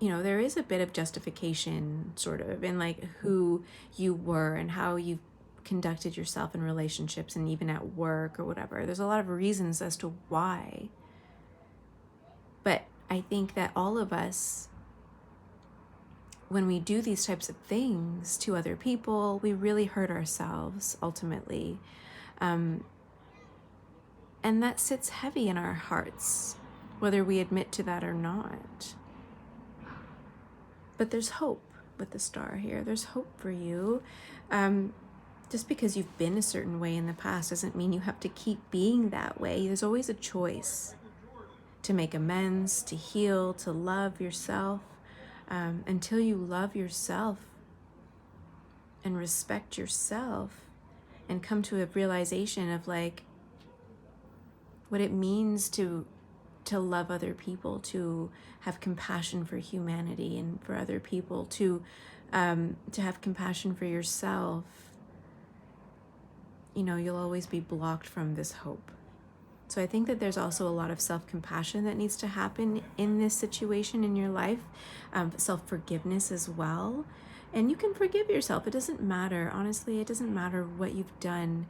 S1: there is a bit of justification sort of in like who you were and how you conducted yourself in relationships and even at work or whatever. There's a lot of reasons as to why. But I think that all of us, when we do these types of things to other people, we really hurt ourselves ultimately. And that sits heavy in our hearts, whether we admit to that or not. But there's hope with the star here. There's hope for you. Just because you've been a certain way in the past doesn't mean you have to keep being that way. There's always a choice to make amends, to heal, to love yourself. Until you love yourself and respect yourself and come to a realization of like, what it means to love other people, to have compassion for humanity and for other people, to have compassion for yourself, you'll always be blocked from this hope. So I think that there's also a lot of self-compassion that needs to happen in this situation in your life, self-forgiveness as well. And you can forgive yourself. It doesn't matter. Honestly, it doesn't matter what you've done.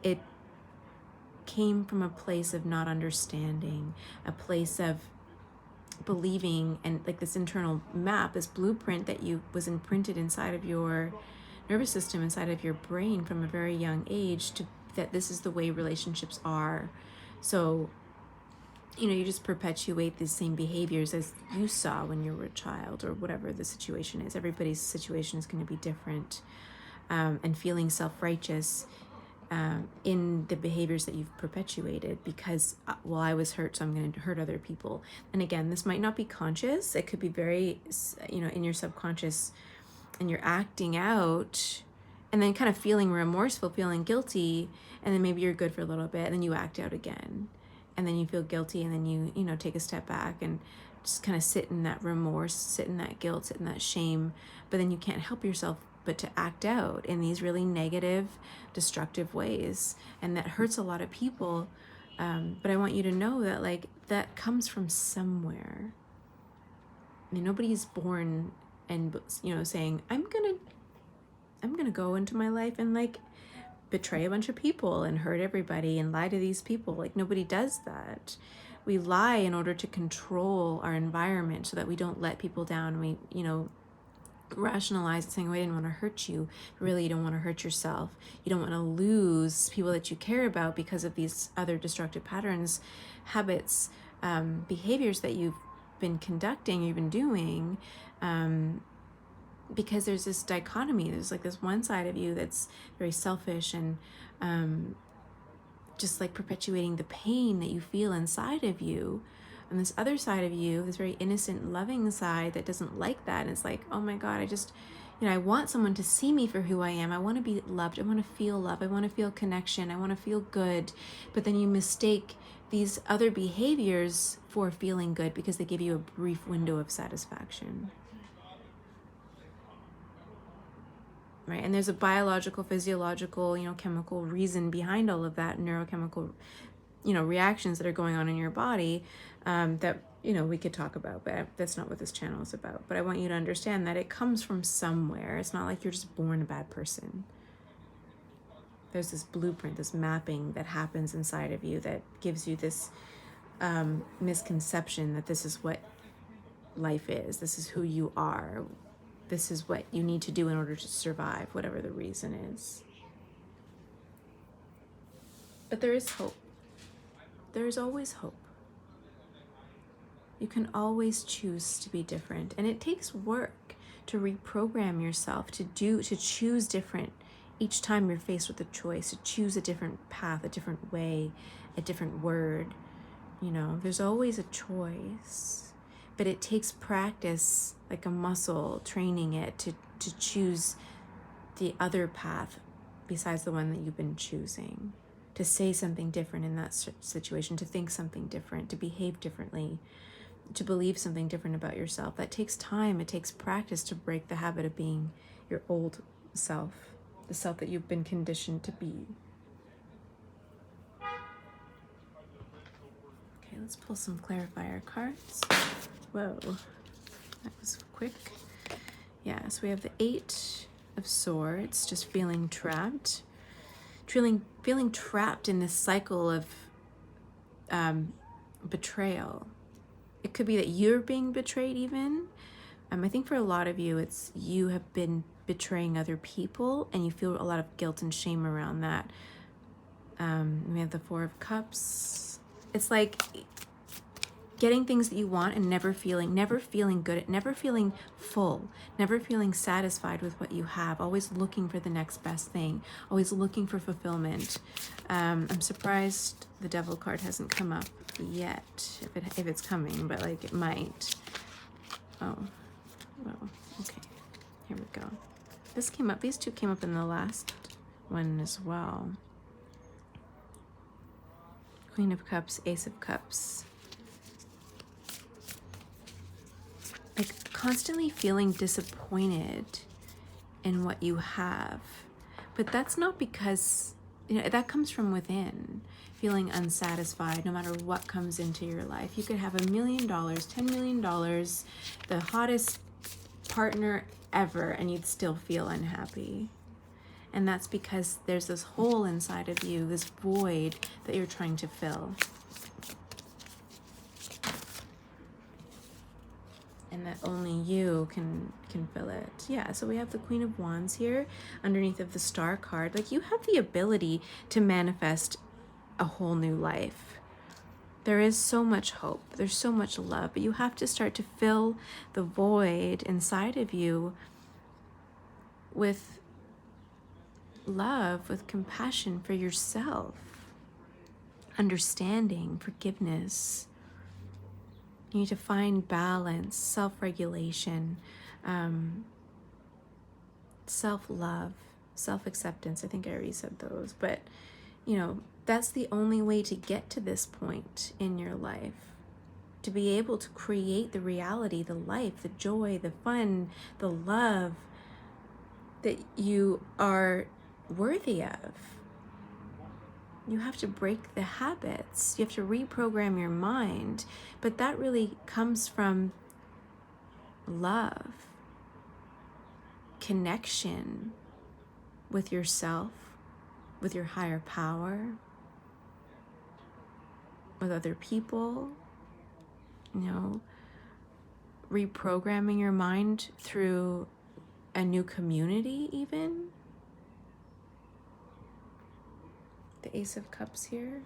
S1: It came from a place of not understanding, a place of believing, and like this internal map, this blueprint that was imprinted inside of your nervous system, inside of your brain from a very young age, that this is the way relationships are. So, you just perpetuate the same behaviors as you saw when you were a child, or whatever the situation is. Everybody's situation is going to be different. And feeling self-righteous in the behaviors that you've perpetuated because, I was hurt, so I'm going to hurt other people. And again, this might not be conscious. It could be very, in your subconscious, and you're acting out and then kind of feeling remorseful, feeling guilty, and then maybe you're good for a little bit and then you act out again. And then you feel guilty, and then you take a step back and just kind of sit in that remorse, sit in that guilt, sit in that shame. But then you can't help yourself but to act out in these really negative, destructive ways. And that hurts a lot of people. But I want you to know that like that comes from somewhere. I mean, nobody's born and saying, I'm gonna go into my life and like betray a bunch of people and hurt everybody and lie to these people. Like nobody does that. we lie in order to control our environment so that we don't let people down. We, rationalize it, saying, "Oh, I didn't want to hurt you." But really, you don't want to hurt yourself. You don't want to lose people that you care about because of these other destructive patterns, habits, behaviors that you've been conducting, you've been doing, because there's this dichotomy. There's like this one side of you that's very selfish and just like perpetuating the pain that you feel inside of you. And this other side of you, this very innocent, loving side that doesn't like that. And it's like, oh my God, I want someone to see me for who I am. I want to be loved. I want to feel love. I want to feel connection. I want to feel good. But then you mistake these other behaviors for feeling good because they give you a brief window of satisfaction. Right? And there's a biological, physiological, chemical reason behind all of that, neurochemical, reactions that are going on in your body, that, we could talk about, but that's not what this channel is about. But I want you to understand that it comes from somewhere. It's not like you're just born a bad person. There's this blueprint, this mapping that happens inside of you that gives you this misconception that this is what life is. This is who you are. This is what you need to do in order to survive, whatever the reason is. But there is hope. There is always hope. You can always choose to be different. And it takes work to reprogram yourself, to choose different each time you're faced with a choice, to choose a different path, a different way, a different word. There's always a choice. But it takes practice, like a muscle, training it to choose the other path besides the one that you've been choosing. To say something different in that situation, to think something different, to behave differently, to believe something different about yourself. That takes time. It takes practice to break the habit of being your old self, the self that you've been conditioned to be. Okay, let's pull some clarifier cards. Whoa, that was quick. Yeah, so we have the 8 of Swords, just feeling trapped. Feeling trapped in this cycle of betrayal. It could be that you're being betrayed even. I think for a lot of you, it's you have been betraying other people and you feel a lot of guilt and shame around that. We have the 4 of Cups. It's like getting things that you want and never feeling good, never feeling full, never feeling satisfied with what you have, always looking for the next best thing, always looking for fulfillment. I'm surprised the Devil card hasn't come up yet, if it's coming, but like it might. Oh, well, okay, here we go. These 2 came up in the last one as well. Queen of Cups, Ace of Cups. Like constantly feeling disappointed in what you have. But that's not because, that comes from within. Feeling unsatisfied no matter what comes into your life. You could have $1 million, $10 million, the hottest partner ever, and you'd still feel unhappy. And that's because there's this hole inside of you, this void that you're trying to fill. And that only you can fill it. Yeah, so we have the Queen of Wands here underneath of the Star card. Like, you have the ability to manifest a whole new life. There is so much hope. There's so much love, but you have to start to fill the void inside of you with love, with compassion for yourself, understanding, forgiveness. You need to find balance, self-regulation, self-love, self-acceptance. I think I already said those, but that's the only way to get to this point in your life, to be able to create the reality, the life, the joy, the fun, the love that you are worthy of. You have to break the habits. You have to reprogram your mind. But that really comes from love, connection with yourself, with your higher power, with other people, you know, reprogramming your mind through a new community even. The Ace of Cups here.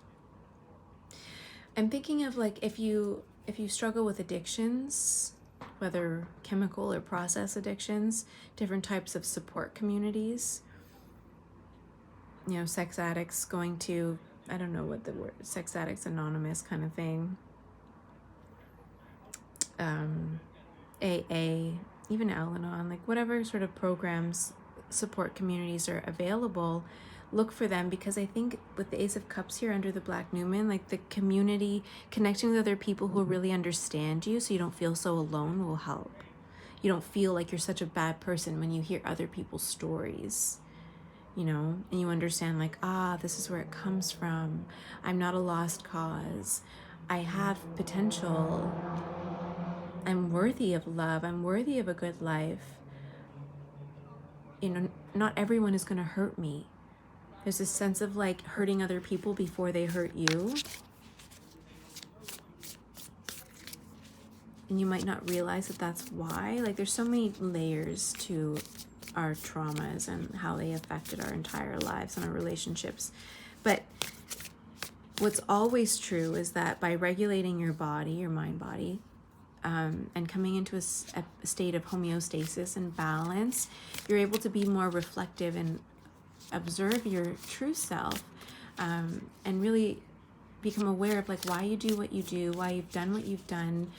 S1: I'm thinking of like if you struggle with addictions, whether chemical or process addictions, different types of support communities. You know, sex addicts going to, I don't know what the word, Sex Addicts Anonymous kind of thing. AA, even Al-Anon, like whatever sort of programs, support communities are available, look for them, because I think with the Ace of Cups here under the Black New Moon, like the community, connecting with other people who really understand you so you don't feel so alone will help. You don't feel like you're such a bad person when you hear other people's stories, you know, and you understand like, this is where it comes from. I'm not a lost cause. I have potential. I'm worthy of love. I'm worthy of a good life. You know, not everyone is going to hurt me. There's this sense of like hurting other people before they hurt you. And you might not realize that that's why. Like there's so many layers to our traumas and how they affected our entire lives and our relationships. But what's always true is that by regulating your body, your mind body, and coming into a state of homeostasis and balance, you're able to be more reflective and observe your true self, and really become aware of like why you do what you do, why you've done what you've done,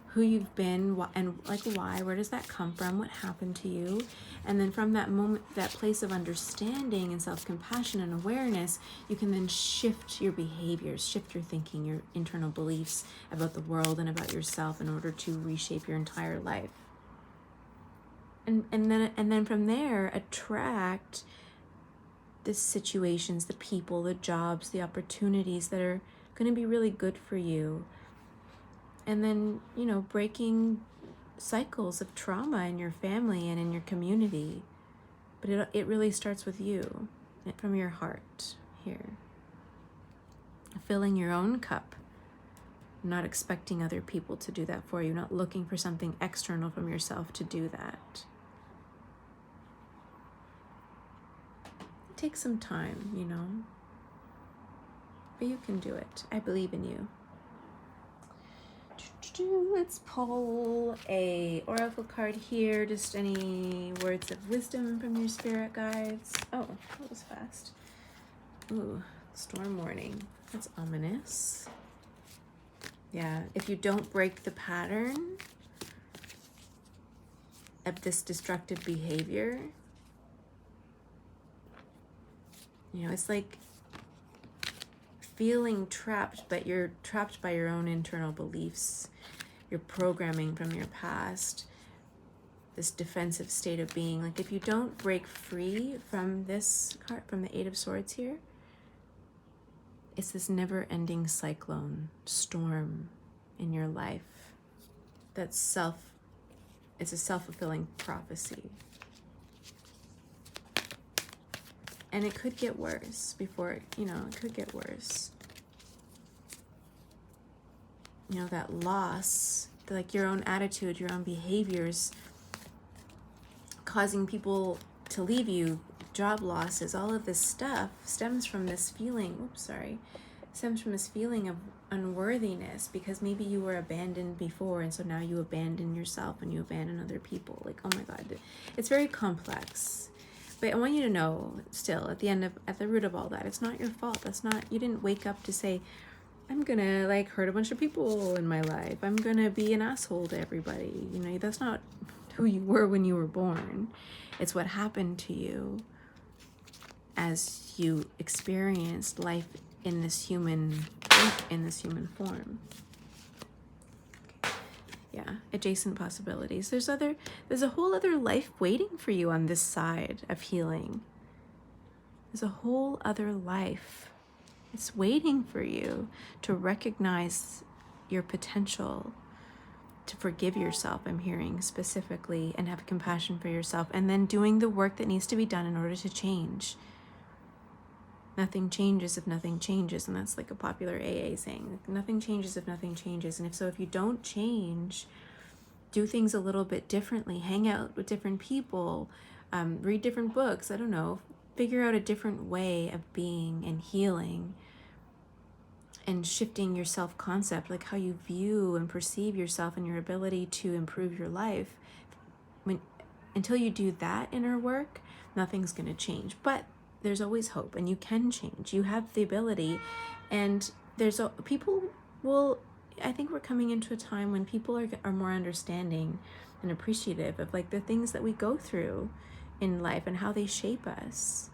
S1: who you've been, and like why, where does that come from, what happened to you. And then from that moment, that place of understanding and self-compassion and awareness, you can then shift your behaviors, shift your thinking, your internal beliefs about the world and about yourself in order to reshape your entire life. And then from there, attract the situations, the people, the jobs, the opportunities that are going to be really good for you. And then, you know, breaking cycles of trauma in your family and in your community. But it really starts with you, from your heart here. Filling your own cup, not expecting other people to do that for you, not looking for something external from yourself to do that. It takes some time, you know, but you can do it. I believe in you. Let's pull a oracle card here. Just any words of wisdom from your spirit guides. Oh, that was fast. Ooh, storm warning. That's ominous. Yeah, if you don't break the pattern of this destructive behavior, you know, it's like feeling trapped, but you're trapped by your own internal beliefs, your programming from your past, this defensive state of being. Like if you don't break free from this card, from the Eight of Swords here, it's this never-ending cyclone, storm in your life. It's a self-fulfilling prophecy. And it could get worse before, you know, it could get worse. You know, that loss, like your own attitude, your own behaviors, causing people to leave you, job losses, all of this stuff stems from this feeling, stems from this feeling of unworthiness, because maybe you were abandoned before, and so now you abandon yourself and you abandon other people. Like, oh my God, it's very complex. But I want you to know still at the root of all that, it's not your fault. You didn't wake up to say, I'm gonna like hurt a bunch of people in my life. I'm gonna be an asshole to everybody. You know, that's not who you were when you were born. It's what happened to you as you experienced life in this human form. Yeah, adjacent possibilities. There's a whole other life waiting for you on this side of healing. There's a whole other life. It's waiting for you to recognize your potential, to forgive yourself, I'm hearing specifically, and have compassion for yourself, and then doing the work that needs to be done in order to change. nothing changes if nothing changes. And that's like a popular AA saying, like, nothing changes if nothing changes. And if you don't change, do things a little bit differently, hang out with different people, read different books, I don't know, figure out a different way of being and healing and shifting your self-concept, like how you view and perceive yourself and your ability to improve your life. Until you do that inner work, nothing's going to change. But there's always hope, and you can change. You have the ability, and people will. I think we're coming into a time when people are more understanding and appreciative of like the things that we go through in life and how they shape us.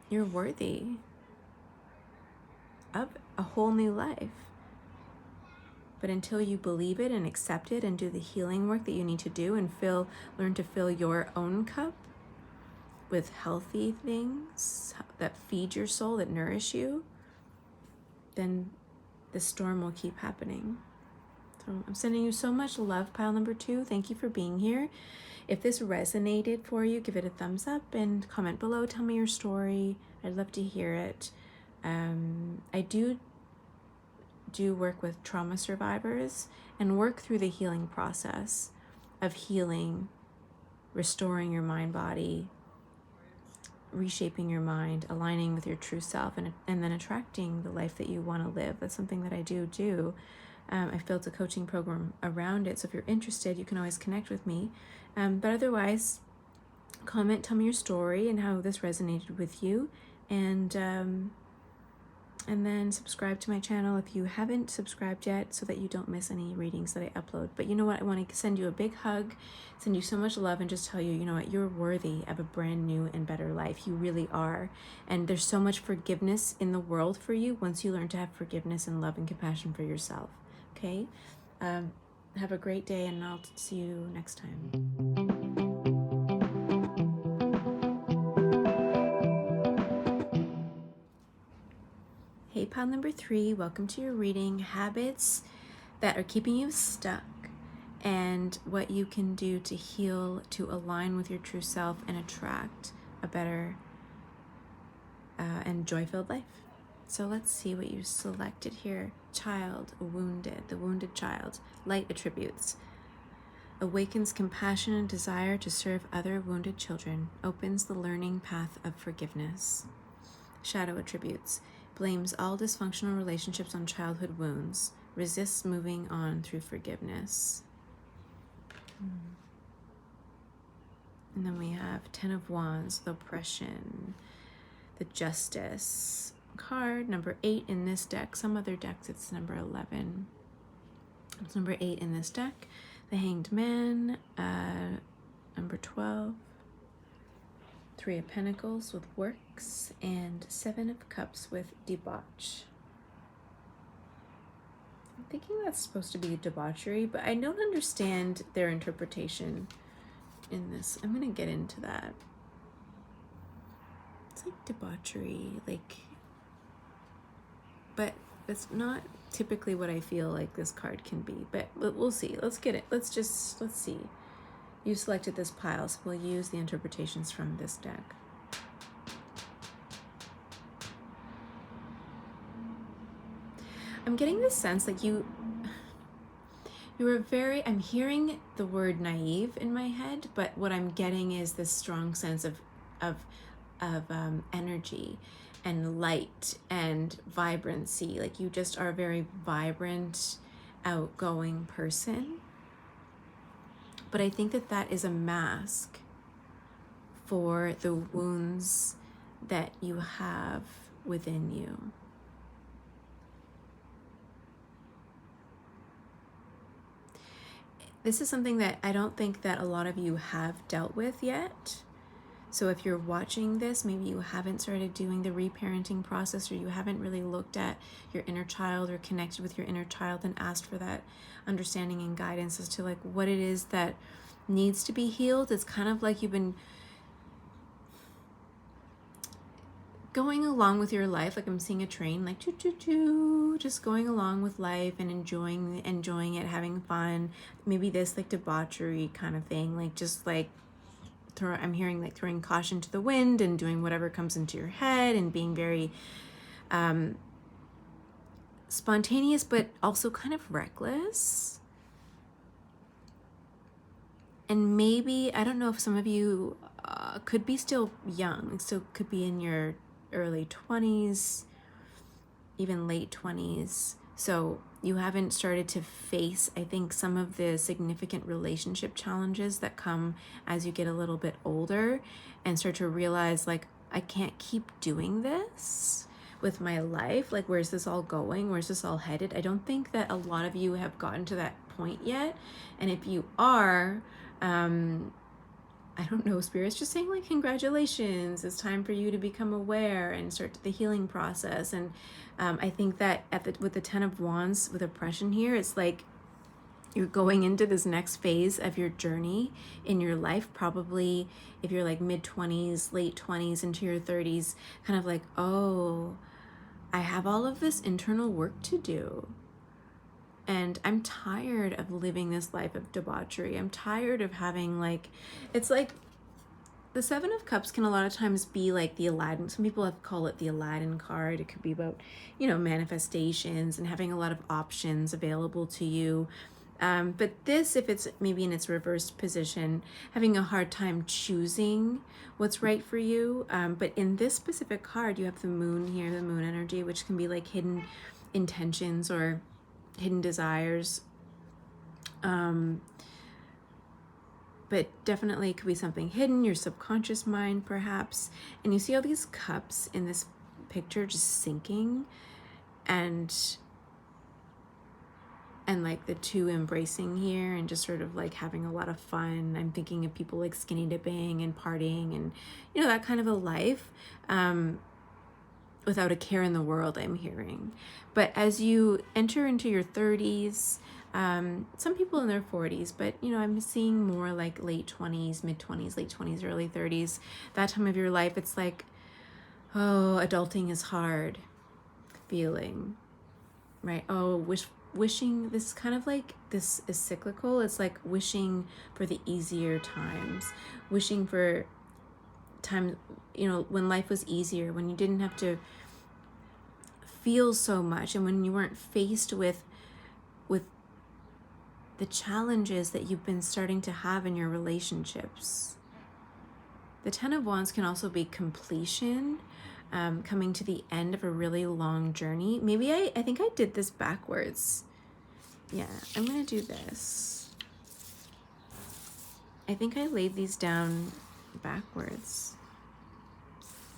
S1: You're worthy of a whole new life. But until you believe it and accept it and do the healing work that you need to do and learn to fill your own cup with healthy things that feed your soul, that nourish you, then the storm will keep happening. So I'm sending you so much love, pile number 2. Thank you for being here. If this resonated for you, give it a thumbs up and comment below. Tell me your story. I'd love to hear it. I do work with trauma survivors and work through the healing process of healing, restoring your mind body, reshaping your mind, aligning with your true self, and then attracting the life that you want to live. That's something that I do. I've built a coaching program around it, so if you're interested, you can always connect with me. But otherwise, comment, tell me your story and how this resonated with you, and then subscribe to my channel if you haven't subscribed yet, so that you don't miss any readings that I upload. But you know what? I want to send you a big hug, send you so much love, and just tell you, you know what? You're worthy of a brand new and better life. You really are. And there's so much forgiveness in the world for you once you learn to have forgiveness and love and compassion for yourself. Okay? Have a great day, and I'll see you next time. Hey, pile number 3, welcome to your reading, habits that are keeping you stuck and what you can do to heal, to align with your true self and attract a better and joy-filled life. So let's see what you selected here. Child, wounded, the wounded child. Light attributes. Awakens compassion and desire to serve other wounded children. Opens the learning path of forgiveness. Shadow attributes. Blames all dysfunctional relationships on childhood wounds. Resists moving on through forgiveness. And then we have 10 of Wands, the oppression, the justice card, number 8 in this deck. Some other decks it's number 11. It's number 8 in this deck. The Hanged Man, number 12. 3 of Pentacles with works, and 7 of Cups with debauch. I'm thinking that's supposed to be debauchery, but I don't understand their interpretation in this. I'm going to get into that. It's like debauchery, but that's not typically what I feel like this card can be, but we'll see. Let's see. You selected this pile, so we'll use the interpretations from this deck. I'm getting this sense that you were very, I'm hearing the word naive in my head, but what I'm getting is this strong sense of energy and light and vibrancy. Like you just are a very vibrant, outgoing person. But I think that is a mask for the wounds that you have within you. This is something that I don't think that a lot of you have dealt with yet. So if you're watching this, maybe you haven't started doing the reparenting process, or you haven't really looked at your inner child or connected with your inner child and asked for that understanding and guidance as to like what it is that needs to be healed. It's kind of like you've been going along with your life, like I'm seeing a train, like choo choo choo, just going along with life and enjoying it, having fun. Maybe this like debauchery kind of thing, like just like I'm hearing like throwing caution to the wind and doing whatever comes into your head and being very spontaneous, but also kind of reckless. And maybe, I don't know if some of you could be still young, so could be in your early 20s, even late 20s. So you haven't started to face, I think, some of the significant relationship challenges that come as you get a little bit older and start to realize, like, I can't keep doing this with my life. Like, where's this all going? Where's this all headed? I don't think that a lot of you have gotten to that point yet. And if you are, I don't know, Spirit's just saying, like, congratulations, it's time for you to become aware and start the healing process. And I think that with the 10 of Wands with oppression here, it's like you're going into this next phase of your journey in your life, probably if you're like mid-20s, late 20s into your 30s, kind of like, oh, I have all of this internal work to do. And I'm tired of living this life of debauchery. I'm tired of having, like, it's like the 7 of Cups can a lot of times be like the Aladdin. Some people have call it the Aladdin card. It could be about, you know, manifestations and having a lot of options available to you. But this, if it's maybe in its reversed position, having a hard time choosing what's right for you. But in this specific card, you have the moon here, the moon energy, which can be like hidden intentions or hidden desires. But definitely it could be something hidden, your subconscious mind perhaps. And you see all these cups in this picture just sinking, and like the 2 embracing here and just sort of like having a lot of fun. I'm thinking of people like skinny dipping and partying and, you know, that kind of a life, without a care in the world, I'm hearing. But as you enter into your 30s, some people in their 40s, but, you know, I'm seeing more like late 20s, mid-20s, late 20s, early 30s, that time of your life, it's like, oh, adulting is hard feeling, right? Oh, wishing, this is kind of like, this is cyclical. It's like wishing for the easier times, wishing for time, you know, when life was easier, when you didn't have to feel so much, and when you weren't faced with the challenges that you've been starting to have in your relationships. The 10 of Wands can also be completion, coming to the end of a really long journey. Maybe I think I did this backwards. Yeah, I'm gonna do this. I think I laid these down backwards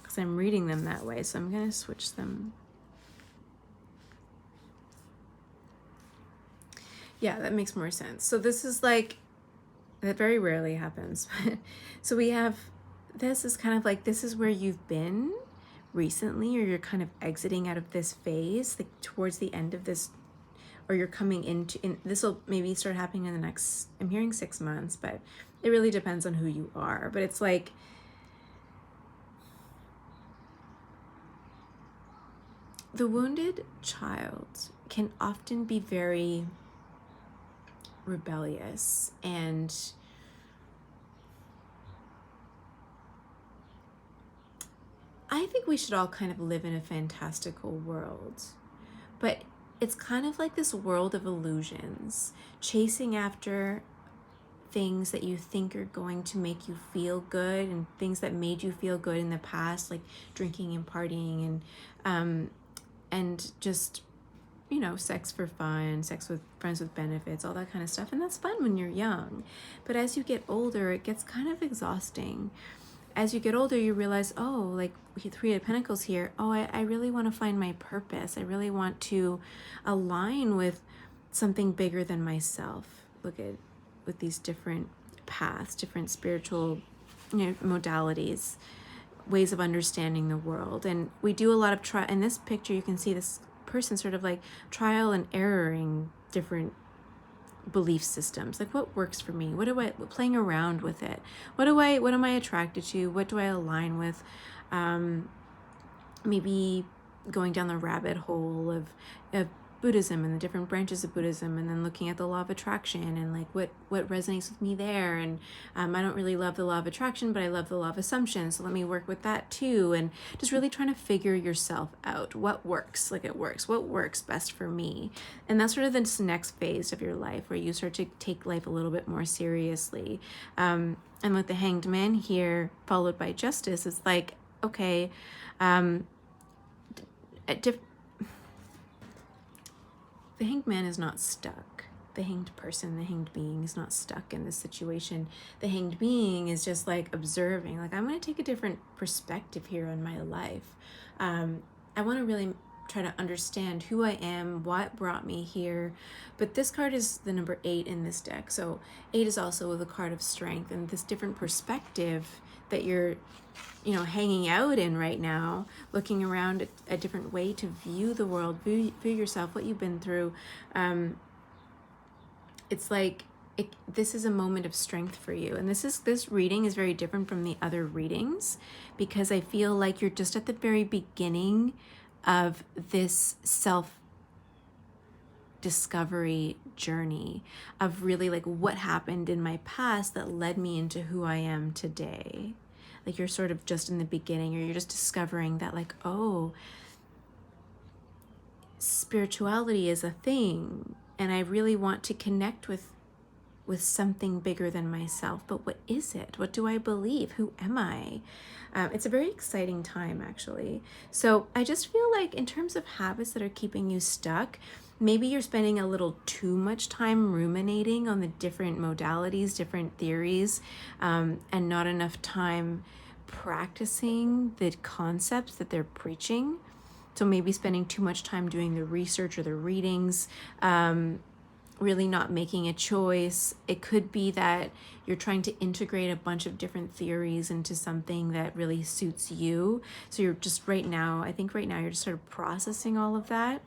S1: because I'm reading them that way, so I'm gonna switch them. Yeah, that makes more sense. So this is like, that very rarely happens. So we have, this is kind of like, this is where you've been recently, or you're kind of exiting out of this phase, like towards the end of this, or you're coming into, this will maybe start happening in the next, I'm hearing 6 months, but it really depends on who you are. But it's like, the wounded child can often be very rebellious, and I think we should all kind of live in a fantastical world, but it's kind of like this world of illusions, chasing after things that you think are going to make you feel good, and things that made you feel good in the past, like drinking and partying and just, you know, sex for fun, sex with friends with benefits, all that kind of stuff. And that's fun when you're young. But as you get older, it gets kind of exhausting. As you get older, you realize, oh, like 3 of Pentacles here, oh, I really want to find my purpose. I really want to align with something bigger than myself. Look at, with these different paths, different spiritual, you know, modalities, ways of understanding the world. And we do a lot of in this picture, you can see this person sort of like trial and erroring different belief systems, like what works for me, playing around with it, what am I attracted to, what do I align with, maybe going down the rabbit hole of Buddhism and the different branches of Buddhism, and then looking at the law of attraction and like what resonates with me there. And I don't really love the law of attraction, but I love the law of assumption, so let me work with that too. And just really trying to figure yourself out. What works? What works best for me? And that's sort of this next phase of your life where you start to take life a little bit more seriously. And with the Hanged Man here followed by Justice, it's like, okay, the Hanged Man is not stuck. The hanged person, the hanged being is not stuck in this situation. The hanged being is just like observing, like, I'm going to take a different perspective here on my life. I want to really try to understand who I am, what brought me here. But this card is the number 8 in this deck. So 8 is also the card of strength, and this different perspective that you're hanging out in right now, looking around at a different way to view the world, view yourself, what you've been through. It's like this is a moment of strength for you. And this reading is very different from the other readings because I feel like you're just at the very beginning of this self-discovery journey of really like what happened in my past that led me into who I am today. Like you're sort of just in the beginning, or you're just discovering that like, oh, spirituality is a thing, and I really want to connect with something bigger than myself. But what is it? What do I believe? Who am I? It's a very exciting time, actually. So I just feel like in terms of habits that are keeping you stuck, maybe you're spending a little too much time ruminating on the different modalities, different theories, and not enough time practicing the concepts that they're preaching. So maybe spending too much time doing the research or the readings, really not making a choice. It could be that you're trying to integrate a bunch of different theories into something that really suits you. So you're just right now you're just sort of processing all of that.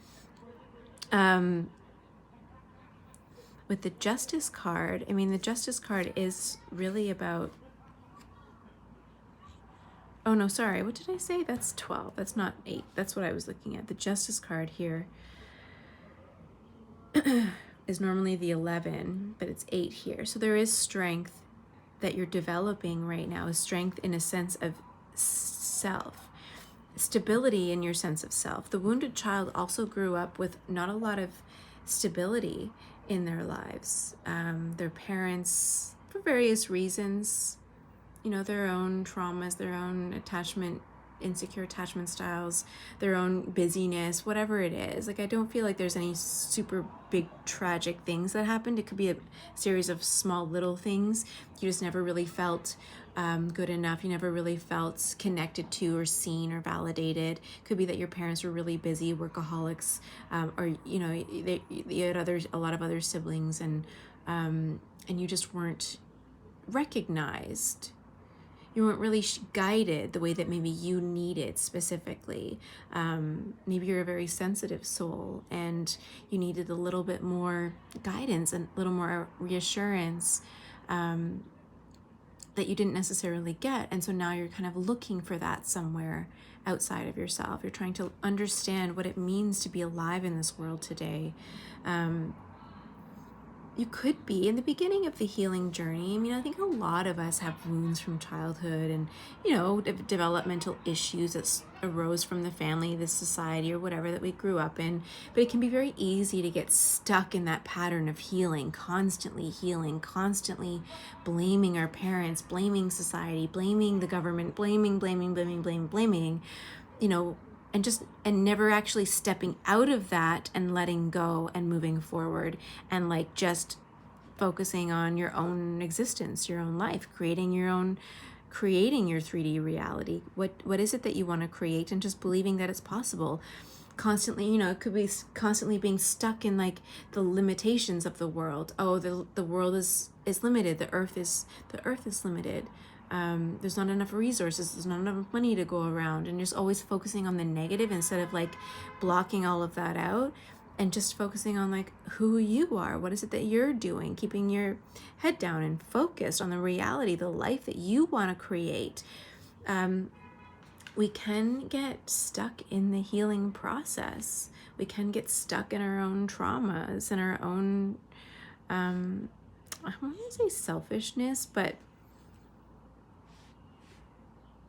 S1: With the Justice card, the Justice card is really about, oh no, sorry, what did I say? That's 12, that's not 8, that's what I was looking at. The Justice card here is normally the 11, but it's 8 here. So there is strength that you're developing right now, is strength in a sense of self, stability in your sense of self. The wounded child also grew up with not a lot of stability in their lives. Their parents, for various reasons, their own traumas, their own insecure attachment styles, their own busyness, whatever it is. Like, I don't feel like there's any super big tragic things that happened. It could be a series of small little things. You just never really felt good enough. You never really felt connected to or seen or validated. Could be that your parents were really busy workaholics, or you had a lot of other siblings, and you just weren't recognized. You weren't really guided the way that maybe you needed specifically. Maybe you're a very sensitive soul and you needed a little bit more guidance and a little more reassurance that you didn't necessarily get. And so now you're kind of looking for that somewhere outside of yourself. You're trying to understand what it means to be alive in this world today. You could be in the beginning of the healing journey. I think a lot of us have wounds from childhood and, developmental issues that arose from the family, the society, or whatever that we grew up in. But it can be very easy to get stuck in that pattern of healing, constantly blaming our parents, blaming society, blaming the government, blaming, and never actually stepping out of that and letting go and moving forward and like just focusing on your own existence, your own life, creating your 3D reality. What is it that you want to create, and just believing that it's possible. Constantly, it could be constantly being stuck in like the limitations of the world. Oh, the world is limited. The earth is limited. There's not enough resources, there's not enough money to go around, and just always focusing on the negative instead of like blocking all of that out and just focusing on like who you are. What is it that you're doing? Keeping your head down and focused on the reality, the life that you want to create. we can get stuck in the healing process. We can get stuck in our own traumas and our own, I want to say selfishness, but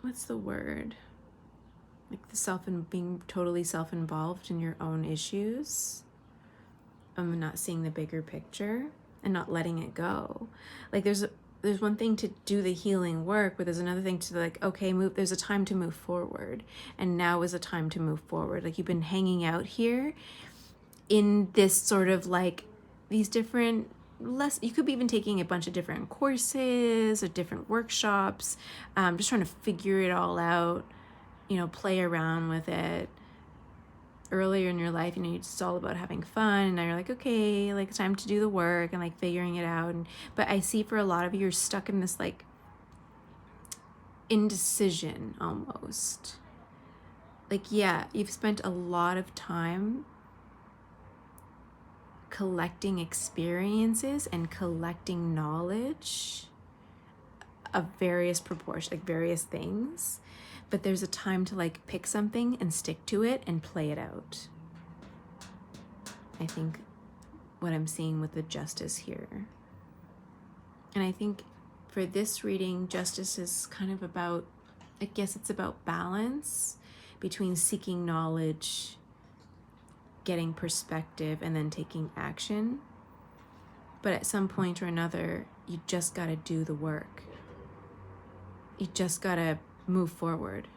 S1: what's the word? Like being totally self-involved in your own issues, not seeing the bigger picture and not letting it go. Like there's one thing to do the healing work, but there's another thing to like, okay, there's a time to move forward, and now is a time to move forward. Like you've been hanging out here in this sort of like these different you could be even taking a bunch of different courses or different workshops, just trying to figure it all out, play around with it. Earlier in your life, it's all about having fun, and now you're like, okay, like it's time to do the work and like figuring it out. But I see for a lot of you, you're stuck in this like indecision almost. Like, yeah, you've spent a lot of time collecting experiences and collecting knowledge of various proportions, like various things. But there's a time to like pick something and stick to it and play it out. I think what I'm seeing with the justice here. And I think for this reading, justice is kind of about, I guess it's about balance between seeking knowledge, getting perspective, and then taking action. But at some point or another, you just got to do the work. You just got to move forward.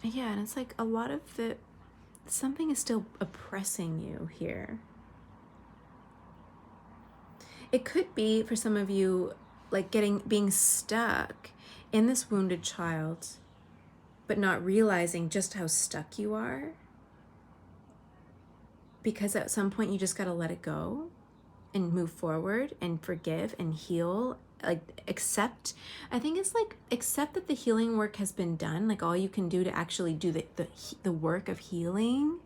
S1: Yeah, and it's like a lot of something is still oppressing you here. It could be for some of you like being stuck in this wounded child, but not realizing just how stuck you are. Because at some point you just got to let it go and move forward and forgive and heal, like accept. I think it's like accept that the healing work has been done. Like all you can do to actually do the work of healing,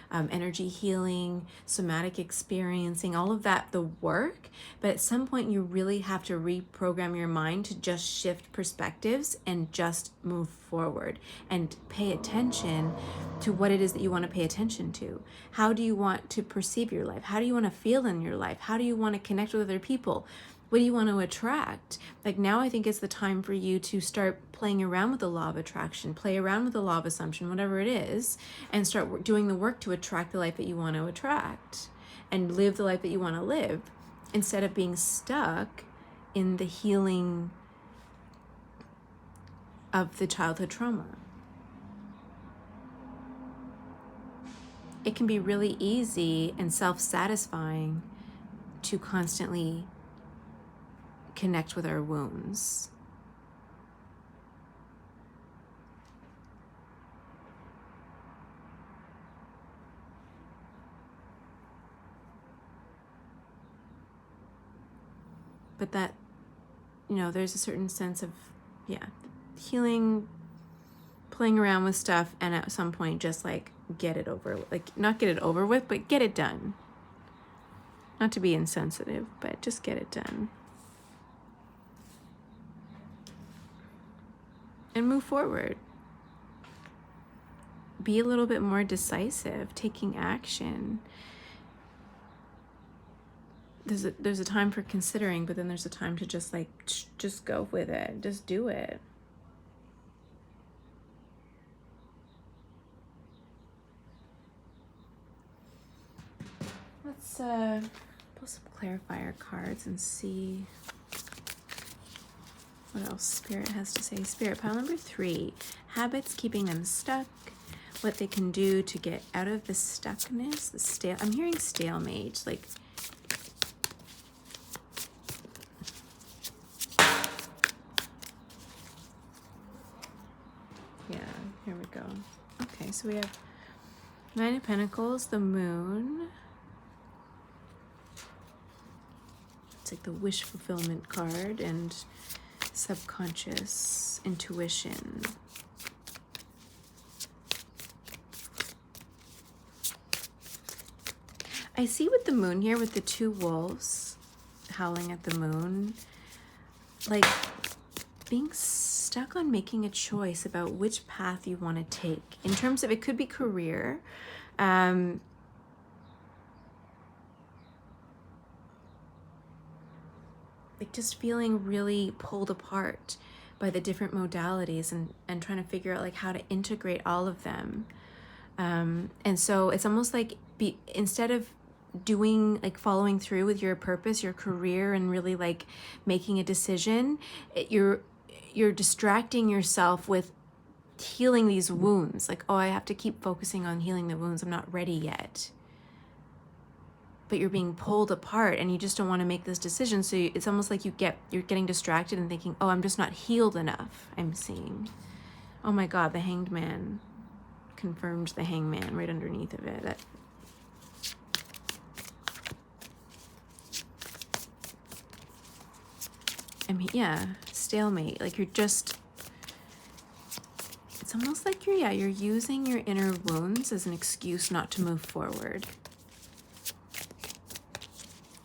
S1: energy healing, somatic experiencing, all of that, the work. But at some point you really have to reprogram your mind to just shift perspectives and just move forward and pay attention to what it is that you want to pay attention to. How do you want to perceive your life? How do you want to feel in your life? How do you want to connect with other people? What do you want to attract? Like now I think it's the time for you to start playing around with the law of attraction, play around with the law of assumption, whatever it is, and start doing the work to attract the life that you want to attract and live the life that you want to live, instead of being stuck in the healing of the childhood trauma. It can be really easy and self-satisfying to constantly connect with our wounds. But that, there's a certain sense of, healing, playing around with stuff, and at some point just like get it over, like not get it over with, but get it done. Not to be insensitive, but just get it done. And move forward. Be a little bit more decisive, taking action. There's a time for considering, but then there's a time to just go with it. Just do it. Let's pull some clarifier cards and see what else Spirit has to say. Spirit, pile number 3, habits keeping them stuck, what they can do to get out of the stuckness, I'm hearing stalemate, like yeah, here we go. Okay, so we have 9 of Pentacles, the Moon. It's like the wish fulfillment card, and subconscious, intuition. I see with the Moon here with the 2 wolves howling at the moon, like being stuck on making a choice about which path you want to take. In terms of, it could be career, like just feeling really pulled apart by the different modalities and trying to figure out like how to integrate all of them. And so it's almost like instead of doing, like following through with your purpose, your career, and really like making a decision, you're distracting yourself with healing these wounds. Like, oh, I have to keep focusing on healing the wounds. I'm not ready yet. But you're being pulled apart and you just don't want to make this decision. So it's almost like you're getting distracted and thinking, oh, I'm just not healed enough. I'm seeing, oh my God, the Hanged Man confirmed, the Hangman right underneath of it. Yeah, stalemate. Like you're just, it's almost like you're using your inner wounds as an excuse not to move forward.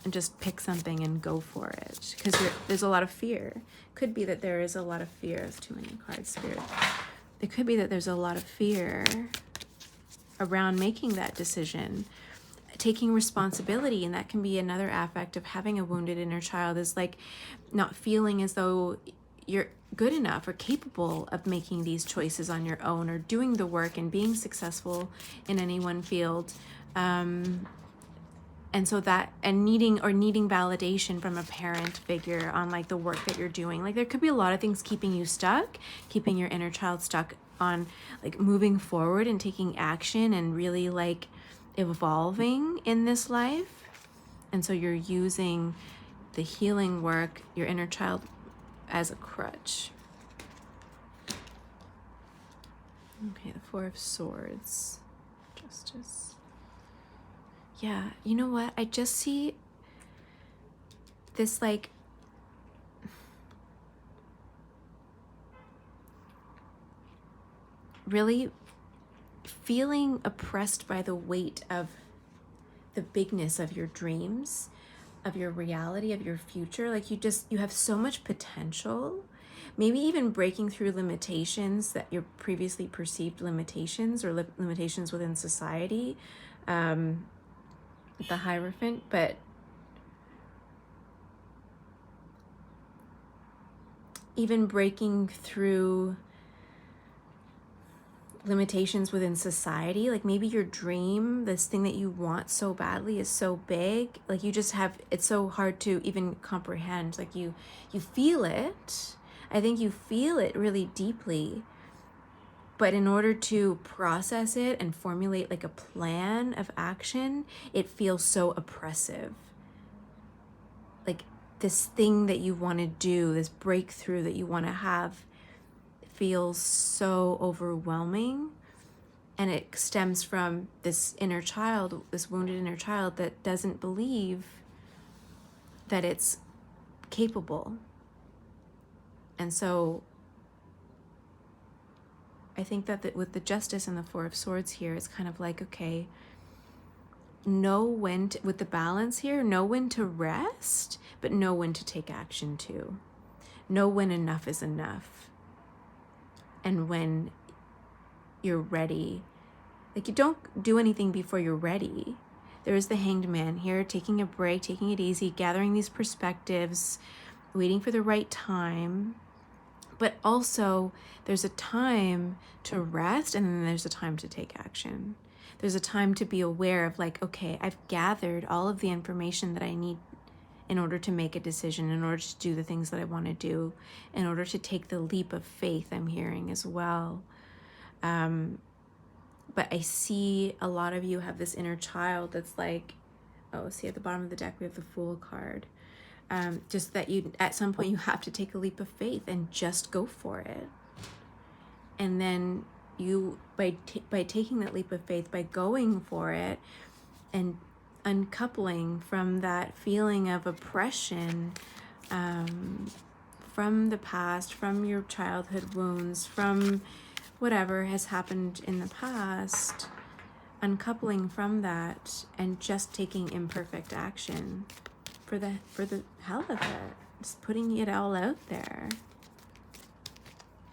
S1: And just pick something and go for it. Because there's a lot of fear. Could be that there is a lot of fear. There's too many cards, Spirit. It could be that there's a lot of fear around making that decision, taking responsibility. And that can be another aspect of having a wounded inner child, is like not feeling as though you're good enough or capable of making these choices on your own, or doing the work and being successful in any one field. And so that, and needing validation from a parent figure on like the work that you're doing. Like there could be a lot of things keeping you stuck, keeping your inner child stuck on like moving forward and taking action and really like evolving in this life. And so you're using the healing work, your inner child, as a crutch. Okay, the Four of Swords, Justice. Yeah, you know what? I just see this like really feeling oppressed by the weight of the bigness of your dreams, of your reality, of your future. Like you have so much potential, maybe even breaking through limitations, that your previously perceived limitations or limitations within society. The Hierophant, but even breaking through limitations within society. Like maybe your dream, this thing that you want so badly, is so big, like you just have, it's so hard to even comprehend. Like you feel it. I think you feel it really deeply, but in order to process it and formulate like a plan of action, it feels so oppressive. Like this thing that you want to do, this breakthrough that you want to have, feels so overwhelming. And it stems from this inner child, this wounded inner child that doesn't believe that it's capable. And so I think that with the Justice and the Four of Swords here, it's kind of like, okay, know when to, with the balance here, know when to rest, but know when to take action too. Know when enough is enough. And when you're ready. Like you don't do anything before you're ready. There is the Hanged Man here, taking a break, taking it easy, gathering these perspectives, waiting for the right time. But also there's a time to rest, and then there's a time to take action. There's a time to be aware of like, okay, I've gathered all of the information that I need in order to make a decision, in order to do the things that I want to do, in order to take the leap of faith I'm hearing as well. But I see a lot of you have this inner child that's like, oh, see at the bottom of the deck, we have the Fool card. Just that you, at some point you have to take a leap of faith and just go for it. And then you, by taking that leap of faith, by going for it and uncoupling from that feeling of oppression, from the past, from your childhood wounds, from whatever has happened in the past, uncoupling from that and just taking imperfect action for the hell of it. Just putting it all out there.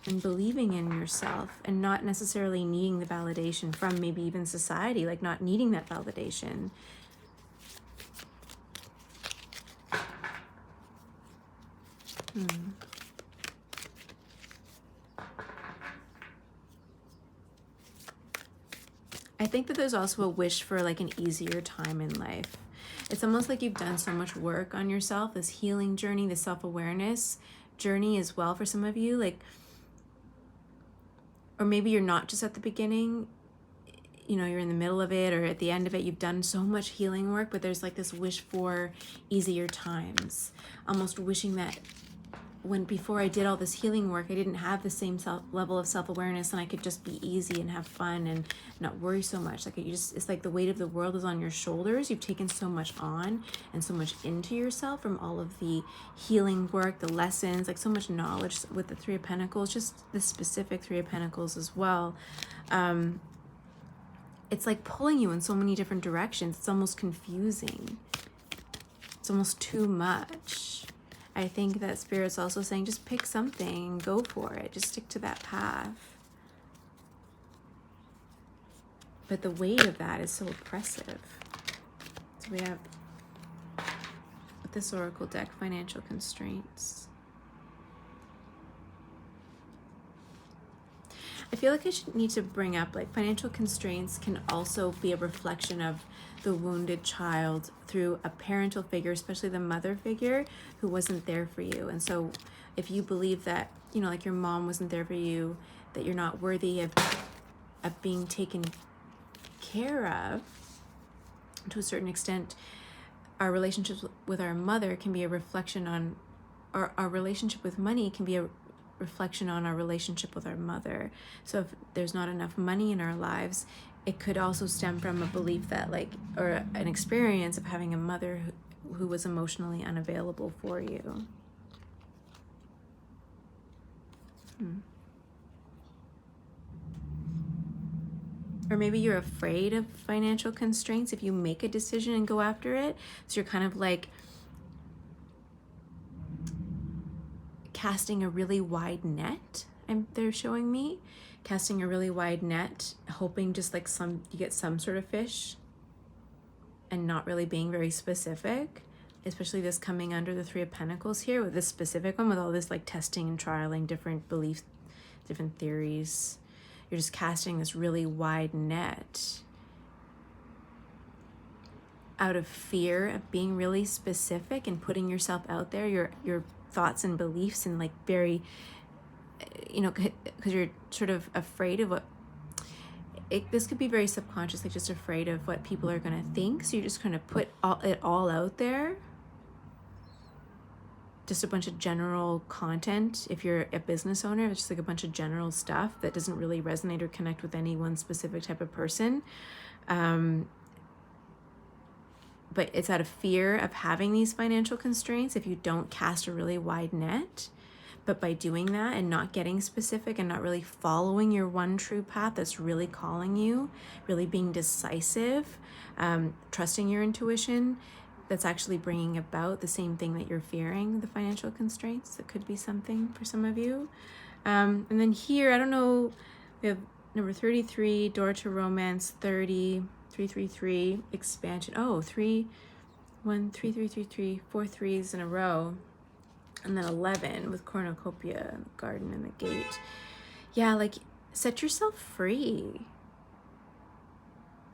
S1: And believing in yourself and not necessarily needing the validation from maybe even society, like not needing that validation. I think that there's also a wish for like an easier time in life. It's almost like you've done so much work on yourself, this healing journey, this self-awareness journey as well for some of you, like, or maybe you're not just at the beginning, you know, you're in the middle of it or at the end of it. You've done so much healing work, but there's like this wish for easier times, almost wishing that before I did all this healing work, I didn't have the same level of self-awareness, and I could just be easy and have fun and not worry so much. Like it's like the weight of the world is on your shoulders. You've taken so much on and so much into yourself from all of the healing work, the lessons, like so much knowledge with the Three of Pentacles, just the specific Three of Pentacles as well. It's like pulling you in so many different directions. It's almost confusing. It's almost too much. I think that Spirit's also saying, just pick something, go for it, just stick to that path. But the weight of that is so oppressive. So we have, with this Oracle deck, financial constraints. I feel like I should need to bring up, like, financial constraints can also be a reflection of the wounded child through a parental figure, especially the mother figure, who wasn't there for you. And so if you believe that, you know, like your mom wasn't there for you, that you're not worthy of being taken care of, to a certain extent, our relationships with our mother can be a reflection on, or our relationship with money can be a reflection on our relationship with our mother. So if there's not enough money in our lives, it could also stem from a belief that, like, or an experience of having a mother who was emotionally unavailable for you. Or maybe you're afraid of financial constraints if you make a decision and go after it. So you're kind of like casting a really wide net, and they're showing me casting a really wide net, hoping just like you get some sort of fish, and not really being very specific, especially this coming under the Three of Pentacles here with this specific one, with all this like testing and trialing different beliefs, different theories. You're just casting this really wide net out of fear of being really specific and putting yourself out there, your thoughts and beliefs, and like very, you know, because you're sort of afraid of what, this could be very subconscious, like just afraid of what people are going to think. So you're just going to put it all out there. Just a bunch of general content. If you're a business owner, it's just like a bunch of general stuff that doesn't really resonate or connect with any one specific type of person. But it's out of fear of having these financial constraints if you don't cast a really wide net. But by doing that and not getting specific and not really following your one true path that's really calling you, really being decisive, trusting your intuition, that's actually bringing about the same thing that you're fearing, the financial constraints. That could be something for some of you. And then here, I don't know, we have number 33, door to romance, 30, 333, expansion. Oh, 3, 1, 3, 3, 3, 3, 4 threes in a row. And then 11 with cornucopia, garden, and the gate. Yeah, like, set yourself free.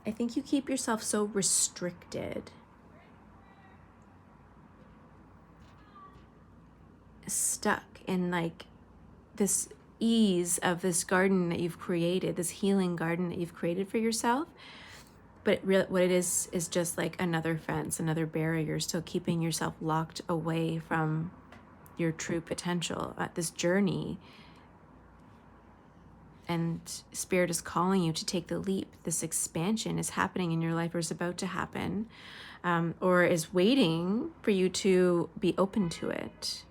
S1: I think you keep yourself so restricted, stuck in like this ease of this garden that you've created, this healing garden that you've created for yourself. But what it is just like another fence, another barrier, still keeping yourself locked away from your true potential at this journey. And Spirit is calling you to take the leap. This expansion is happening in your life, or is about to happen, or is waiting for you to be open to it.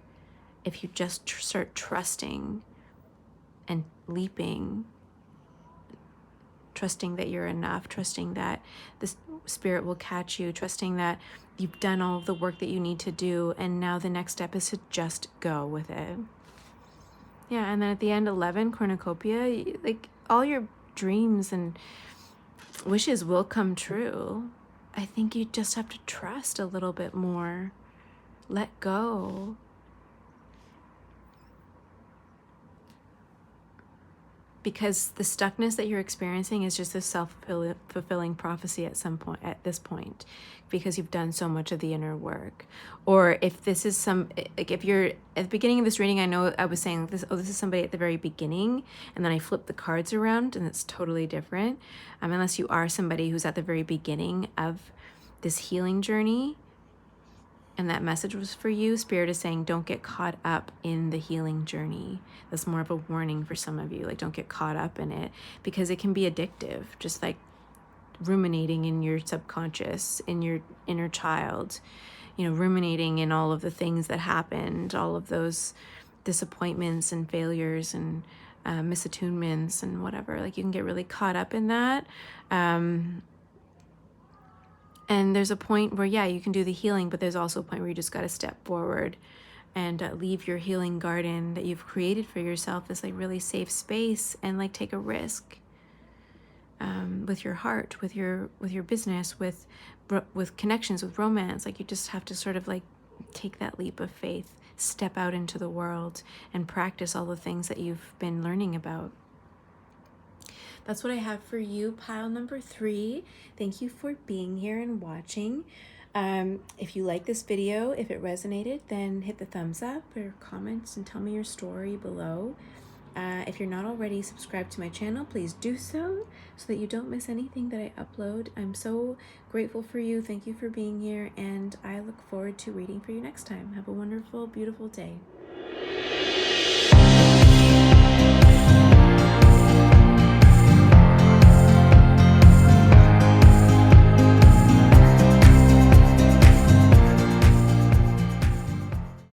S1: If you just start trusting and leaping, trusting that you're enough, trusting that Spirit will catch you, trusting that you've done all of the work that you need to do, and now the next step is to just go with it. Yeah, and then at the end, 11, cornucopia, like all your dreams and wishes will come true. I think you just have to trust a little bit more. Let go. Because the stuckness that you're experiencing is just a self-fulfilling prophecy at some point, at this point, because you've done so much of the inner work. Or if this is like if you're at the beginning of this reading, I know I was saying this, oh, this is somebody at the very beginning, and then I flipped the cards around and it's totally different. Unless you are somebody who's at the very beginning of this healing journey, and that message was for you, Spirit is saying, don't get caught up in the healing journey. That's more of a warning for some of you. Like, don't get caught up in it, because it can be addictive, just like ruminating in your subconscious, in your inner child, ruminating in all of the things that happened, all of those disappointments and failures and misattunements and whatever. Like, you can get really caught up in that. And there's a point where, yeah, you can do the healing, but there's also a point where you just got to step forward and leave your healing garden that you've created for yourself, this like really safe space, and like take a risk with your heart, with your business, with connections, with romance. Like, you just have to sort of like take that leap of faith, step out into the world, and practice all the things that you've been learning about. That's what I have for you, pile number 3. Thank you for being here and watching. If you like this video, if it resonated, then hit the thumbs up or comments and tell me your story below. If you're not already subscribed to my channel, please do so that you don't miss anything that I upload. I'm so grateful for you. Thank you for being here, and I look forward to reading for you next time. Have a wonderful, beautiful day.